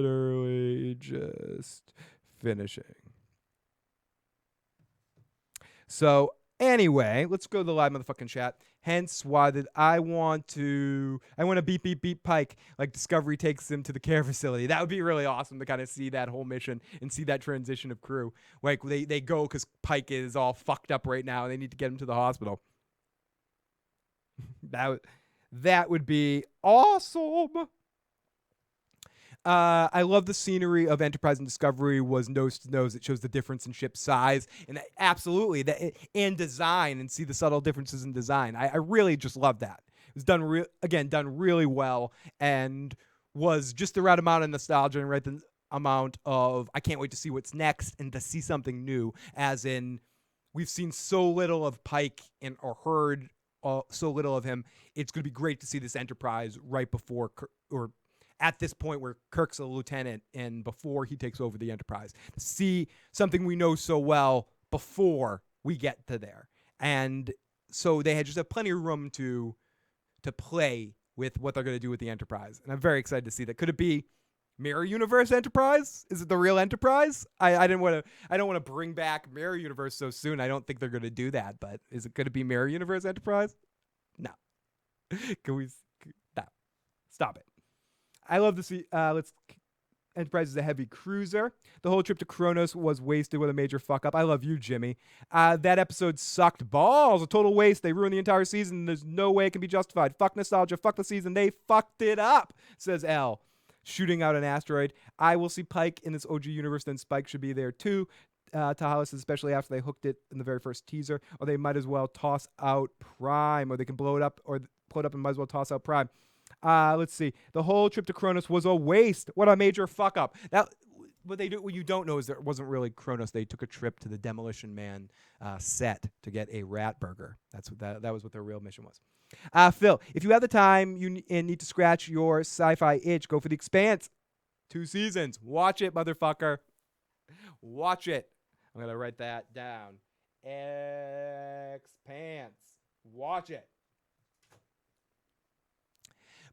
early, just finishing. So anyway, let's go to the live motherfucking chat. Hence why I want to beep beep beep Pike like Discovery takes him to the care facility. That would be really awesome to kind of see that whole mission and see that transition of crew. Like they go because Pike is all fucked up right now and they need to get him to the hospital. That would be awesome. I love the scenery of Enterprise and Discovery was nose to nose. It shows the difference in ship size and absolutely and design, and see the subtle differences in design. I really just love that. It was done really well, and was just the right amount of nostalgia and right the amount of I can't wait to see what's next and to see something new. As in, we've seen so little of Pike or heard so little of him. It's going to be great to see this Enterprise right before or at this point where Kirk's a lieutenant and before he takes over the Enterprise, to see something we know so well before we get to there. And so they just have plenty of room to play with what they're going to do with the Enterprise. And I'm very excited to see that. Could it be Mirror Universe Enterprise? Is it the real Enterprise? I don't want to bring back Mirror Universe so soon. I don't think they're going to do that, but is it going to be Mirror Universe Enterprise? No. No. Stop it. I love to see Enterprise is a heavy cruiser. The whole trip to Kronos was wasted with a major fuck up. I love you, Jimmy. That episode sucked balls. A total waste. They ruined the entire season. There's no way it can be justified. Fuck nostalgia. Fuck the season. They fucked it up, says L. Shooting out an asteroid. I will see Pike in this OG universe, then Spike should be there too. Tahalis, especially after they hooked it in the very first teaser. Or they might as well toss out Prime. Or they can blow it up and might as well toss out Prime. Let's see. The whole trip to Kronos was a waste. What a major fuck up. What you don't know is there wasn't really Kronos. They took a trip to the Demolition Man set to get a rat burger. That was what their real mission was. Phil, if you have the time and need to scratch your sci-fi itch, go for The Expanse. 2 seasons. Watch it, motherfucker. Watch it. I'm going to write that down. Expanse. Watch it.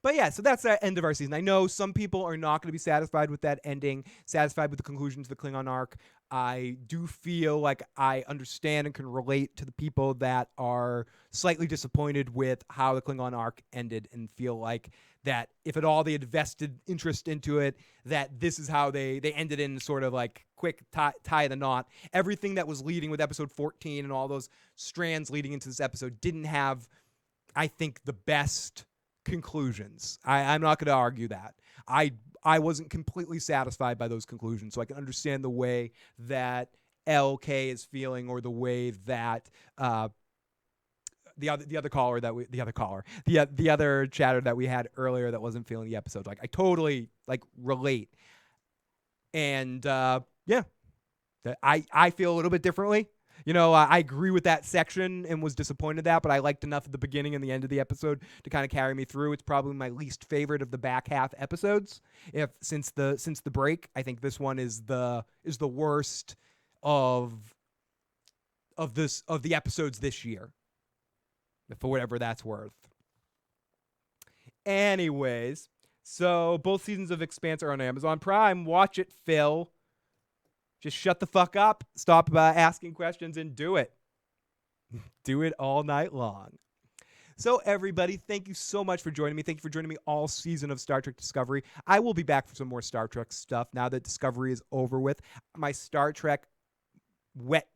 But yeah, so that's the end of our season. I know some people are not going to be satisfied with that ending, satisfied with the conclusion to the Klingon arc. I do feel like I understand and can relate to the people that are slightly disappointed with how the Klingon arc ended and feel like that if at all they had vested interest into it, that this is how they ended in sort of like quick tie the knot. Everything that was leading with episode 14 and all those strands leading into this episode didn't have, I think, the best conclusions. I'm not going to argue that. I wasn't completely satisfied by those conclusions, so I can understand the way that LK is feeling, or the way that the other chatter that we had earlier that wasn't feeling the episode. Like, I totally like relate, and yeah, I feel a little bit differently. You know, I agree with that section and was disappointed that, but I liked enough at the beginning and the end of the episode to kind of carry me through. It's probably my least favorite of the back half episodes. Since the break, I think this one is the worst of the episodes this year, for whatever that's worth. Anyways, so both seasons of Expanse are on Amazon Prime. Watch it, Phil. Just shut the fuck up, stop asking questions, and do it. Do it all night long. So everybody, thank you so much for joining me. Thank you for joining me all season of Star Trek Discovery. I will be back for some more Star Trek stuff now that Discovery is over with. My Star Trek wet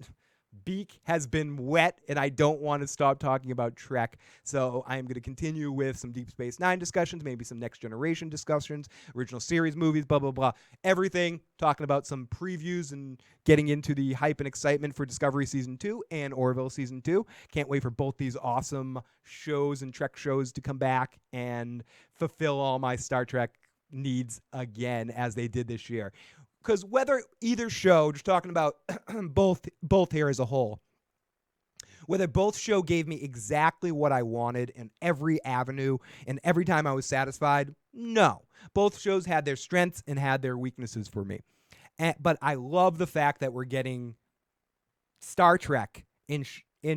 beak has been wet, and I don't want to stop talking about Trek. So I am going to continue with some Deep Space Nine discussions, maybe some Next Generation discussions, original series movies, blah, blah, blah. Everything, talking about some previews and getting into the hype and excitement for Discovery Season 2 and Orville Season 2. Can't wait for both these awesome shows and Trek shows to come back and fulfill all my Star Trek needs again, as they did this year. Because whether either show, just talking about both here as a whole, whether both show gave me exactly what I wanted in every avenue and every time I was satisfied, no. Both shows had their strengths and had their weaknesses for me. But I love the fact that we're getting Star Trek in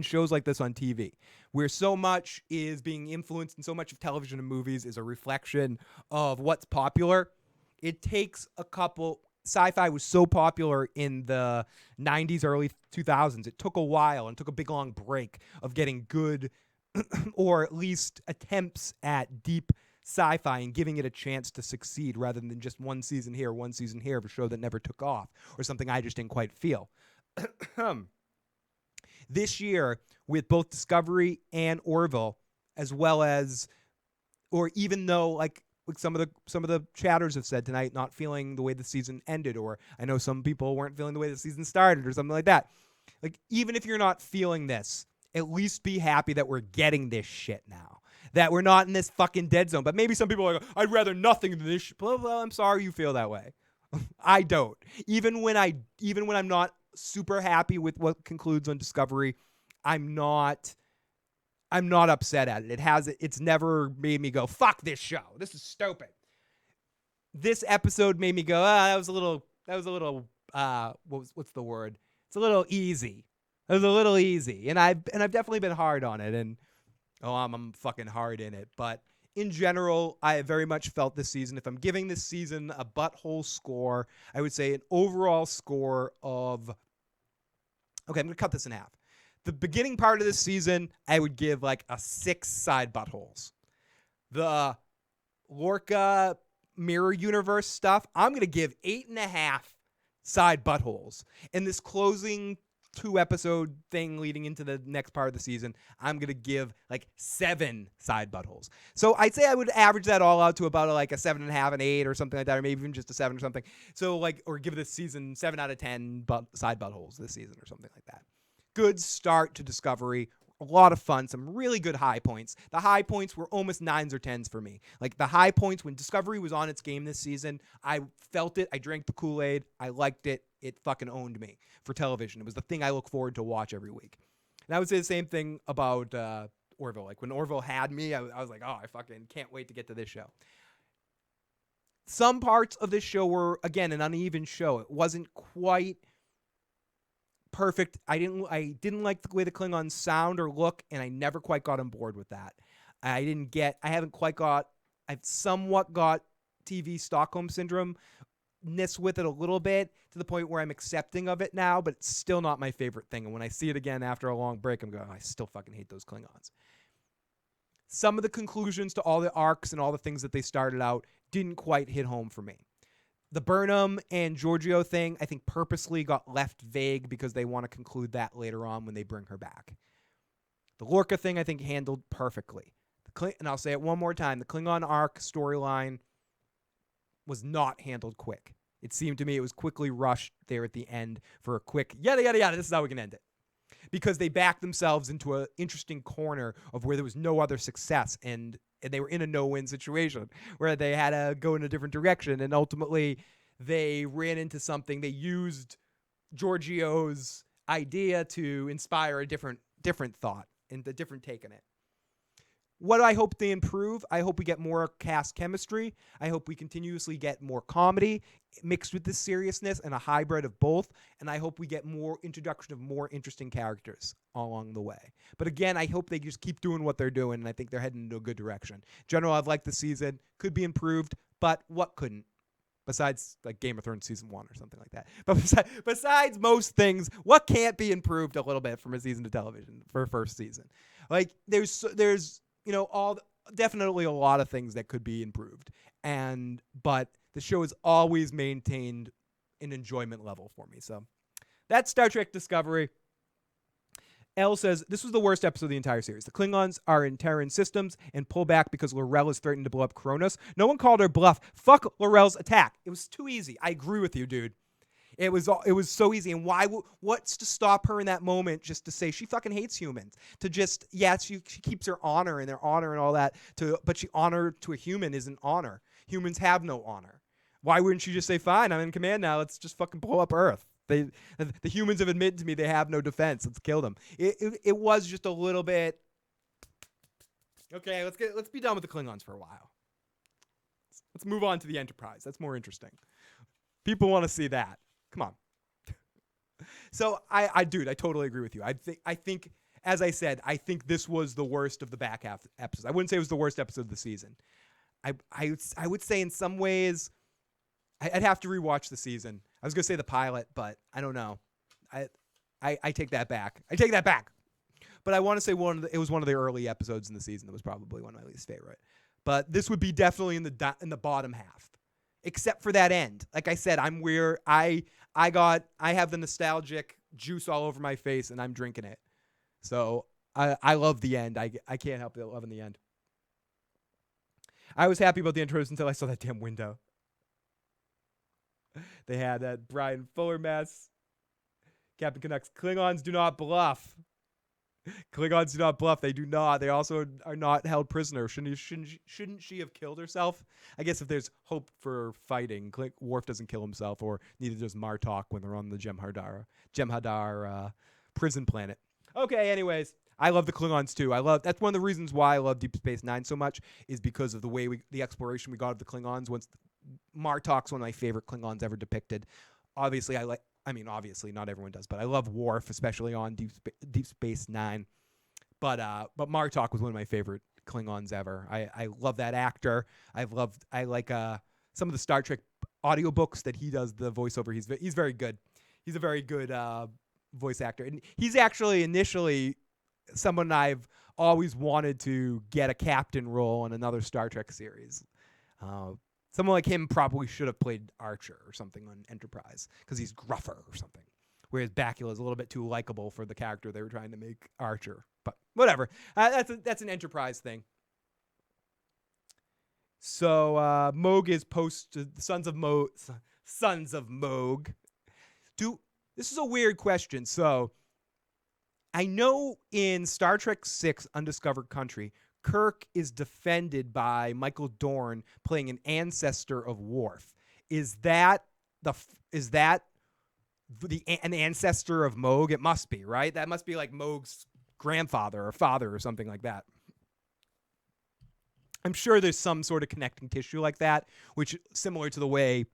shows like this on TV, where so much is being influenced and so much of television and movies is a reflection of what's popular. It takes a couple... Sci-fi was so popular in the 90s, early 2000s. It took a while and took a big, long break of getting good or at least attempts at deep sci-fi and giving it a chance to succeed rather than just one season here of a show that never took off or something I just didn't quite feel. This year, with both Discovery and Orville, as well as, or even though, like some of the chatters have said tonight, not feeling the way the season ended, or I know some people weren't feeling the way the season started or something like that. Like, even if you're not feeling this, at least be happy that we're getting this shit now. That we're not in this fucking dead zone. But maybe some people are like, I'd rather nothing than this shit. Well, I'm sorry you feel that way. I don't. Even when I'm not super happy with what concludes on Discovery, I'm not upset at it. It's never made me go, fuck this show. This is stupid. This episode made me go, that was a little, what's the word? It's a little easy. It was a little easy. And I've definitely been hard on it. And, I'm fucking hard in it. But in general, I very much felt this season, if I'm giving this season a butthole score, I would say an overall score of, okay, I'm going to cut this in half. The beginning part of this season, I would give like a 6 side buttholes. The Lorca mirror universe stuff, I'm going to give 8.5 side buttholes. And this closing 2-episode thing leading into the next part of the season, I'm going to give like 7 side buttholes. So I'd say I would average that all out to about like a 7.5, an 8 or something like that, or maybe even just a 7 or something. So like, or give this season 7 out of 10 side buttholes this season or something like that. Good start to Discovery. A lot of fun. Some really good high points. The high points were almost 9s or 10s for me. Like the high points when Discovery was on its game this season, I felt it. I drank the Kool-Aid. I liked it. It fucking owned me for television. It was the thing I look forward to watch every week. And I would say the same thing about Orville. Like when Orville had me, I was like, I fucking can't wait to get to this show. Some parts of this show were, again, an uneven show. It wasn't quite perfect. I didn't like the way the Klingons sound or look, and I never quite got on board with that. I haven't quite got I've somewhat got TV Stockholm Syndrome with it a little bit to the point where I'm accepting of it now, but it's still not my favorite thing. And when I see it again after a long break, I'm going, I still fucking hate those Klingons. Some of the conclusions to all the arcs and all the things that they started out didn't quite hit home for me. The Bunrham and Georgiou thing, I think purposely got left vague because they want to conclude that later on when they bring her back. The Lorca thing, I think, handled perfectly. And I'll say it one more time. The Klingon arc storyline was not handled quick. It seemed to me it was quickly rushed there at the end for a quick yada, yada, yada. This is how we can end it. Because they backed themselves into an interesting corner of where there was no other success. And they were in a no-win situation where they had to go in a different direction. And ultimately, they ran into something. They used Georgiou's idea to inspire a different thought and a different take on it. What do I hope they improve? I hope we get more cast chemistry. I hope we continuously get more comedy mixed with this seriousness and a hybrid of both. And I hope we get more introduction of more interesting characters along the way. But again, I hope they just keep doing what they're doing, and I think they're heading into a good direction. In general, I've liked the season. Could be improved, but what couldn't? Besides like Game of Thrones season 1 or something like that. But besides most things, what can't be improved a little bit from a season of television for a first season? Like there's definitely a lot of things that could be improved. But the show has always maintained an enjoyment level for me. So that's Star Trek Discovery. Elle says, this was the worst episode of the entire series. The Klingons are in Terran systems and pull back because L'Rell is threatening to blow up Kronos. No one called her bluff. Fuck L'Rell's attack. It was too easy. I agree with you, dude. It was so easy. And what's to stop her in that moment just to say she fucking hates humans? To just, she keeps her honor and their honor and all that. But she honor to a human isn't honor. Humans have no honor. Why wouldn't she just say, fine, I'm in command now. Let's just fucking blow up Earth. The humans have admitted to me they have no defense. Let's kill them. It was just a little bit. Okay, let's be done with the Klingons for a while. Let's move on to the Enterprise. That's more interesting. People want to see that. Come on. So I totally agree with you. I think, as I said, I think this was the worst of the back half episodes. I wouldn't say it was the worst episode of the season. I would say in some ways, I'd have to rewatch the season. I was gonna say the pilot, but I don't know. I take that back. But I want to say it was one of the early episodes in the season that was probably one of my least favorite. But this would be definitely in the bottom half, except for that end. Like I said, I'm weird. I have the nostalgic juice all over my face, and I'm drinking it. So I love the end. I can't help loving the end. I was happy about the intros until I saw that damn window. They had that Bryan Fuller mess. Captain Canucks, Klingons do not bluff. Klingons do not bluff. They do not. They also are not held prisoner. Shouldn't she have killed herself? I guess if there's hope for fighting, Worf doesn't kill himself, or neither does Martok when they're on the Jem'Hadar prison planet. Okay, anyways, I love the Klingons too. That's one of the reasons why I love Deep Space Nine so much, is because of the way the exploration we got of the Klingons. Once Martok's one of my favorite Klingons ever depicted. Obviously, obviously not everyone does, but I love Worf, especially on Deep Space Nine. But Martok was one of my favorite Klingons ever. I love that actor. I like some of the Star Trek audiobooks that he does the voiceover. He's very good. He's a very good voice actor, and he's actually initially someone I've always wanted to get a captain role in another Star Trek series. Someone like him probably should have played Archer or something on Enterprise because he's gruffer or something. Whereas Bakula is a little bit too likable for the character they were trying to make Archer. But whatever. That's an Enterprise thing. So Moog is posted. Sons of Moog. This is a weird question. So I know in Star Trek VI Undiscovered Country, Kirk is defended by Michael Dorn playing an ancestor of Worf. Is that an ancestor of Moog? It must be, right? That must be like Moog's grandfather or father or something like that. I'm sure there's some sort of connecting tissue like that, which similar to the way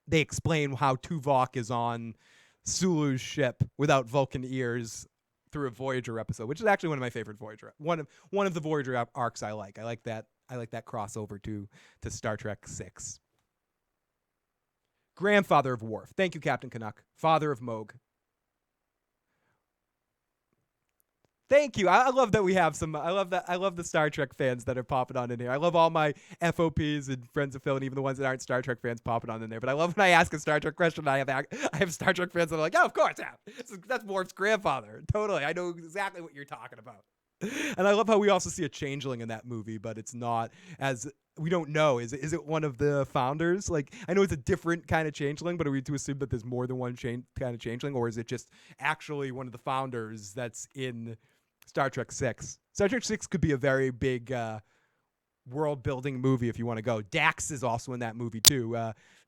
they explain how Tuvok is on Sulu's ship without Vulcan ears through a Voyager episode, which is actually one of my favorite Voyager. One of the Voyager arcs I like. I like that that crossover to Star Trek 6. Grandfather of Worf. Thank you, Captain Canuck. Father of Moog. Thank you. I love that we have some. I love the Star Trek fans that are popping on in here. I love all my FOPs and friends of Phil, and even the ones that aren't Star Trek fans popping on in there. But I love when I ask a Star Trek question. I have Star Trek fans that are like, "Oh, of course, yeah, that's Worf's grandfather." Totally, I know exactly what you're talking about. And I love how we also see a changeling in that movie, but it's not as we don't know. Is it one of the founders? Like, I know it's a different kind of changeling, but are we to assume that there's more than one kind of changeling, or is it just actually one of the founders that's in Star Trek 6? Star Trek 6 could be a very big world-building movie if you want to go. Dax is also in that movie too,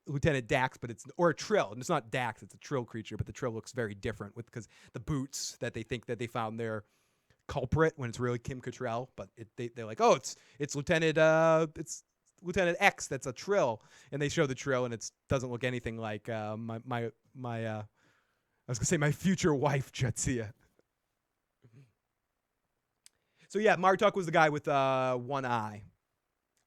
Lieutenant Dax, but or a Trill, and it's not Dax, it's a Trill creature, but the Trill looks very different because the boots that they think that they found their culprit when it's really Kim Cattrall, but they're like, oh, it's Lieutenant X that's a Trill, and they show the Trill, and it doesn't look anything like my I was gonna say my future wife Jetsia. So yeah, Martok was the guy with one eye.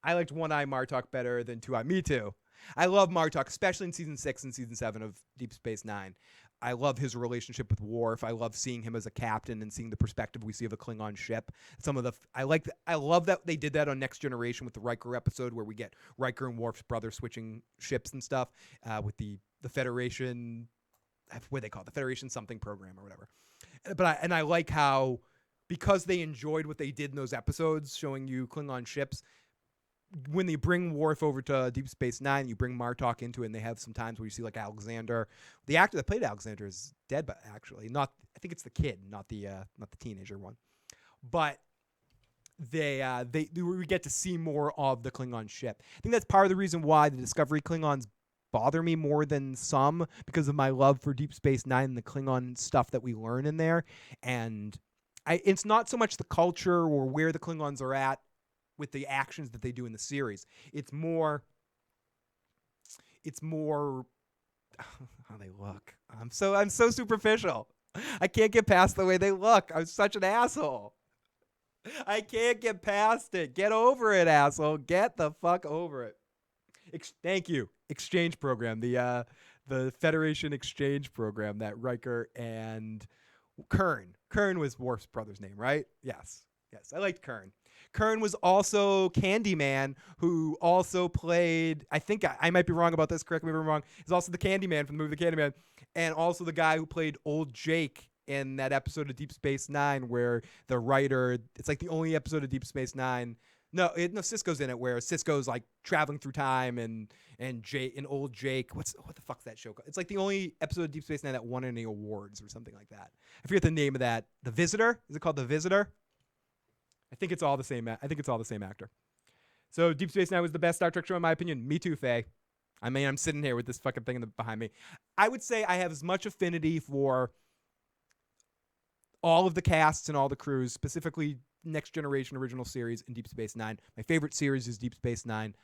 I liked One Eye Martok better than Two Eye. Me too. I love Martok, especially in season 6 and season 7 of Deep Space Nine. I love his relationship with Worf. I love seeing him as a captain and seeing the perspective we see of a Klingon ship. I love that they did that on Next Generation with the Riker episode where we get Riker and Worf's brother switching ships and stuff with the Federation. What do they call it? The Federation something program or whatever. But I like how, because they enjoyed what they did in those episodes, showing you Klingon ships, when they bring Worf over to Deep Space Nine, you bring Martok into it, and they have some times where you see like Alexander. The actor that played Alexander is dead, but actually not. I think it's the kid, not the teenager one. But we get to see more of the Klingon ship. I think that's part of the reason why the Discovery Klingons bother me more than some, because of my love for Deep Space Nine and the Klingon stuff that we learn in there. And it's not so much the culture or where the Klingons are at with the actions that they do in the series. It's more how they look. I'm so superficial. I can't get past the way they look. I'm such an asshole. I can't get past it. Get over it, asshole. Get the fuck over it. Thank you. Exchange program. The Federation exchange program that Riker and Kern was Worf's brother's name, right? Yes. I liked Kern. Kern was also Candyman, who also played, I think I might be wrong about this, correct me if I'm wrong, he's also the Candyman from the movie The Candyman, and also the guy who played Old Jake in that episode of Deep Space Nine where the writer, it's like the only episode of Deep Space Nine, no, Sisko's in it, where Sisko's like traveling through time and Old Jake, what the fuck's that show called? It's like the only episode of Deep Space Nine that won any awards or something like that. I forget the name of that. The Visitor? Is it called The Visitor? I think it's all the same actor. So Deep Space Nine was the best Star Trek show in my opinion. Me too, Faye. I mean, I'm sitting here with this fucking thing behind me. I would say I have as much affinity for all of the casts and all the crews, specifically Next Generation original series and Deep Space Nine. My favorite series is Deep Space Nine.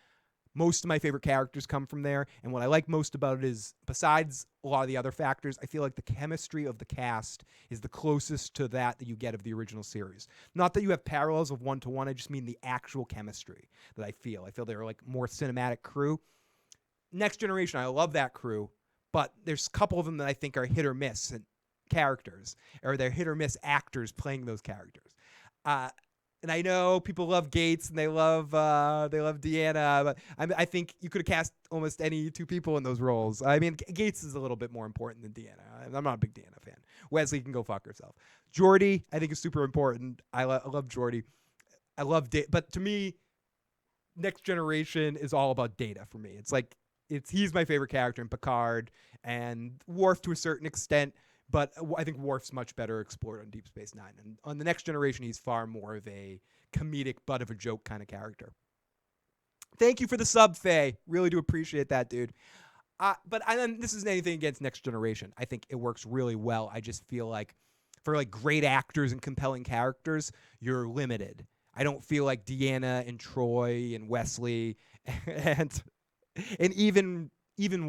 Most of my favorite characters come from there, and what I like most about it is, besides a lot of the other factors, I feel like the chemistry of the cast is the closest to that you get of the original series. Not that you have parallels of one-to-one, I just mean the actual chemistry that I feel. I feel they're like more cinematic crew. Next Generation, I love that crew, but there's a couple of them that I think are hit or miss characters, or they're hit or miss actors playing those characters. And I know people love Gates and they love Deanna, but I think you could have cast almost any two people in those roles. I mean, Gates is a little bit more important than Deanna. I'm not a big Deanna fan. Wesley can go fuck herself. Geordi, I think, is super important. I love Geordi. I love Data, but to me, Next Generation is all about Data for me. He's my favorite character in Picard, and Worf to a certain extent. But I think Worf's much better explored on Deep Space Nine. And on The Next Generation, he's far more of a comedic, butt of a joke kind of character. Thank you for the sub, Faye. Really do appreciate that, dude. But this isn't anything against Next Generation. I think it works really well. I just feel like for like great actors and compelling characters, you're limited. I don't feel like Deanna and Troy and Wesley and even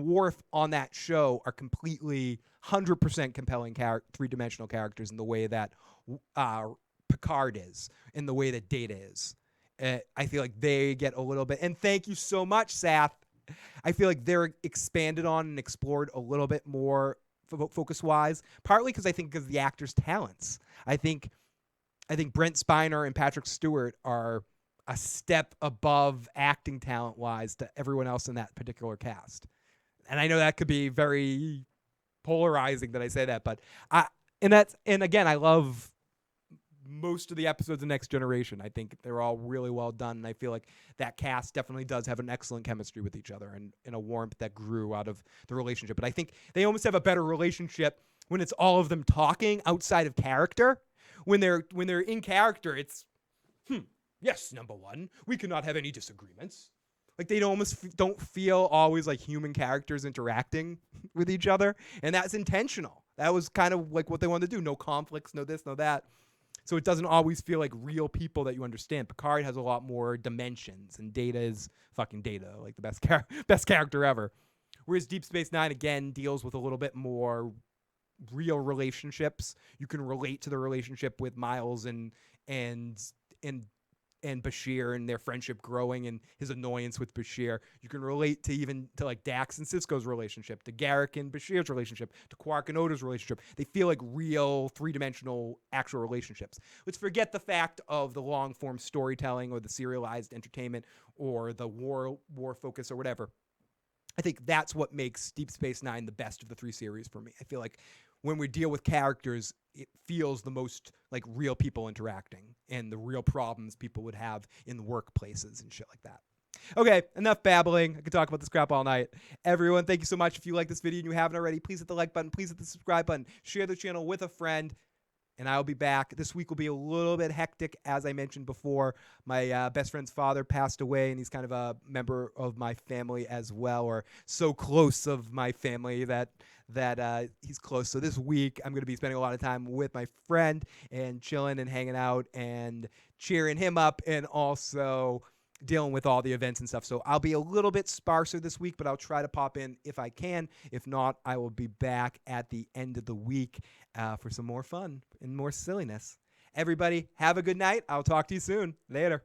Worf on that show are completely 100% compelling three-dimensional characters in the way that Picard is, in the way that Data is. I feel like they get a little bit, and thank you so much, Sath. I feel like they're expanded on and explored a little bit more focus-wise, partly because I think of the actors' talents. I think Brent Spiner and Patrick Stewart are a step above acting talent-wise to everyone else in that particular cast. And I know that could be very polarizing that I say that, but again, I love most of the episodes of Next Generation. I think they're all really well done, and I feel like that cast definitely does have an excellent chemistry with each other and a warmth that grew out of the relationship. But I think they almost have a better relationship when it's all of them talking outside of character. When they're in character, it's yes, number one, we cannot have any disagreements. Like they almost don't feel always like human characters interacting with each other, and that's intentional. That was kind of like what they wanted to do. No conflicts, no this, no that. So it doesn't always feel like real people that you understand. Picard has a lot more dimensions, and Data is fucking Data, like the best character ever. Whereas Deep Space Nine, again, deals with a little bit more real relationships. You can relate to the relationship with Miles and Bashir and their friendship growing and his annoyance with Bashir. You can relate to like Dax and Sisko's relationship, to Garrick and Bashir's relationship, to Quark and Oda's relationship. They feel like real three-dimensional actual relationships. Let's forget the fact of the long-form storytelling or the serialized entertainment or the war focus or whatever. I think that's what makes Deep Space Nine the best of the three series for me. I feel like when we deal with characters, it feels the most like real people interacting and the real problems people would have in workplaces and shit like that. Okay, enough babbling. I could talk about this crap all night. Everyone, thank you so much. If you like this video and you haven't already, please hit the like button. Please hit the subscribe button. Share the channel with a friend. And I'll be back. This week will be a little bit hectic, as I mentioned before. My best friend's father passed away, and he's kind of a member of my family as well, or so close of my family that he's close. So this week, I'm going to be spending a lot of time with my friend and chilling and hanging out and cheering him up and also dealing with all the events and stuff. So I'll be a little bit sparser this week, but I'll try to pop in if I can. If not, I will be back at the end of the week for some more fun and more silliness. Everybody, have a good night. I'll talk to you soon. Later.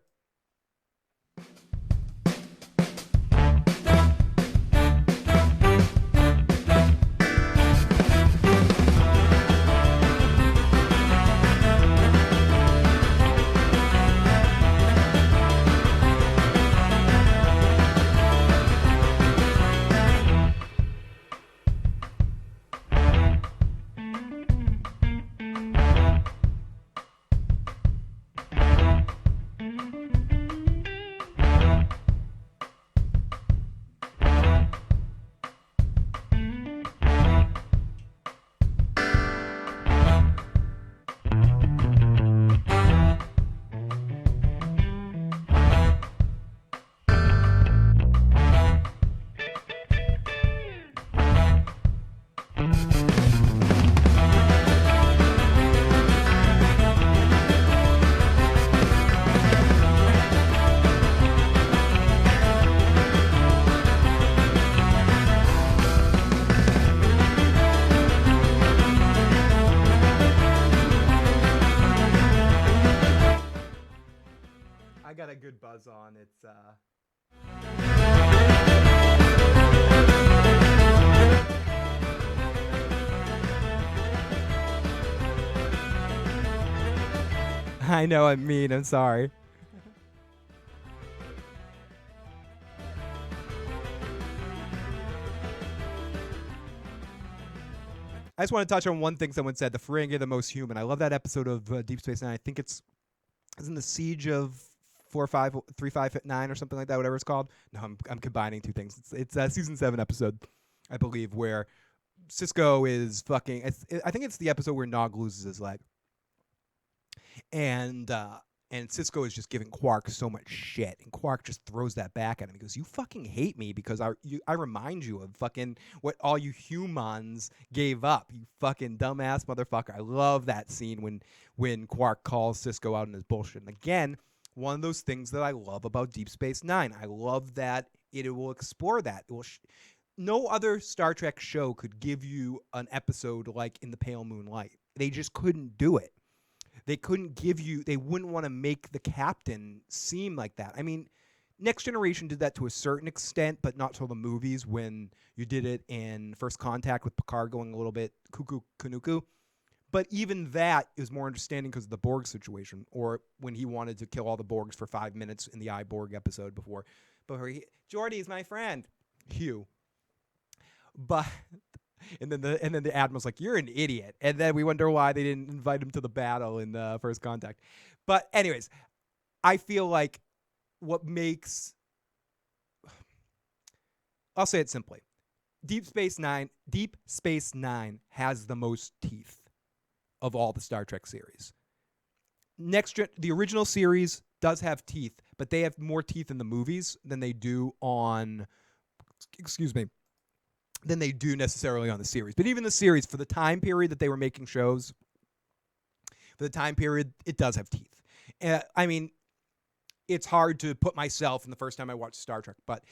I got a good buzz on. It's I know I'm mean. I'm sorry. I just want to touch on one thing someone said. The Ferengi are the most human. I love that episode of Deep Space Nine. I think it's in the Siege of 3559 or something like that, whatever it's called. No, I'm combining two things. It's a season 7 episode, I believe, where Sisko is fucking. I think it's the episode where Nog loses his leg, and Sisko is just giving Quark so much shit, and Quark just throws that back at him. He goes, "You fucking hate me because I remind you of fucking what all you humans gave up. You fucking dumbass motherfucker." I love that scene when Quark calls Sisko out on his bullshit. And again, one of those things that I love about Deep Space Nine. I love that it will explore that. It will no other Star Trek show could give you an episode like In the Pale Moonlight. They just couldn't do it. They couldn't give you, they wouldn't want to make the captain seem like that. I mean, Next Generation did that to a certain extent, but not till the movies when you did it in First Contact with Picard going a little bit cuckoo kanuku. But even that is more understanding because of the Borg situation, or when he wanted to kill all the Borgs for 5 minutes in the I, Borg episode before Geordi's my friend, Hugh. But and then the Admiral's like, you're an idiot. And then we wonder why they didn't invite him to the battle in First Contact. But anyways, I feel like what makes, I'll say it simply, Deep Space Nine has the most teeth of all the Star Trek series. The original series does have teeth, but they have more teeth in the movies than they do than they do necessarily on the series. But even the series, for the time period that they were making shows, for the time period, it does have teeth. I mean, it's hard to put myself in the first time I watched Star Trek, but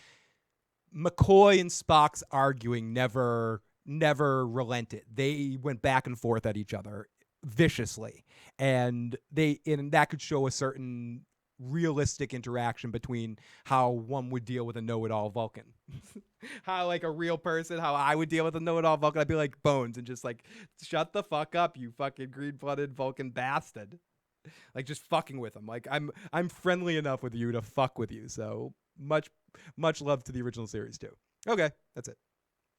McCoy and Spock's arguing never relented. They went back and forth at each other viciously, and that could show a certain realistic interaction between how one would deal with a know-it-all Vulcan. How, like, a real person, how I would deal with a know-it-all Vulcan, I'd be like Bones and just like, shut the fuck up, you fucking green-blooded Vulcan bastard. Like, just fucking with him. Like, I'm friendly enough with you to fuck with you. So much love to the original series too. Okay, that's it.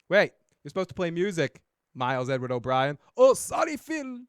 Wait, you're supposed to play music, Miles Edward O'Brien. Oh, sorry, Phil.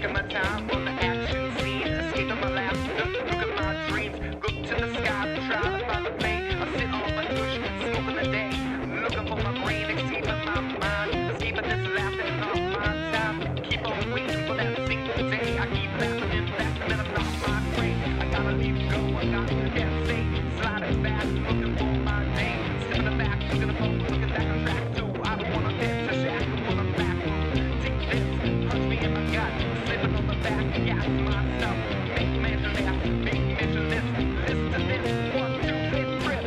Taking my time on the action scene, escaping my laughter. Look at my dreams, look to the sky, try to find the pain. I sit on my douche, smoking the day, looking for my brain, escaping my mind, escaping this laughing on my time. Keep on waiting for that single day. I keep laughing and laughing and I'm not my brain. I gotta leave go, I gotta get safe. Sliding back, looking for my name. Stepping the back, looking the phone, looking back on track too. I don't wanna get to shack, I wanna back. Take this, punch me in my gut. Slipping on the back, gas myself. Make mention that, make mention this. Listen to this, 1, 2, flip, trip.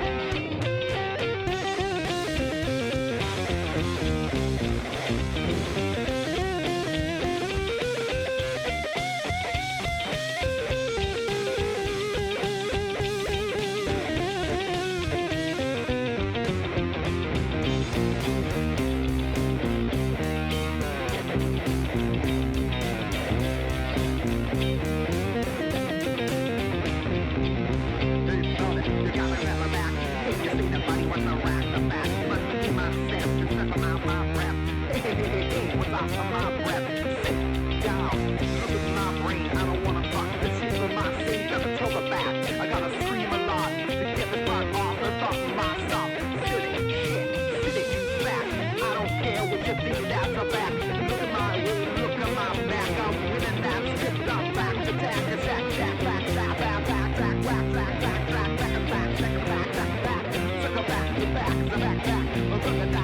Back,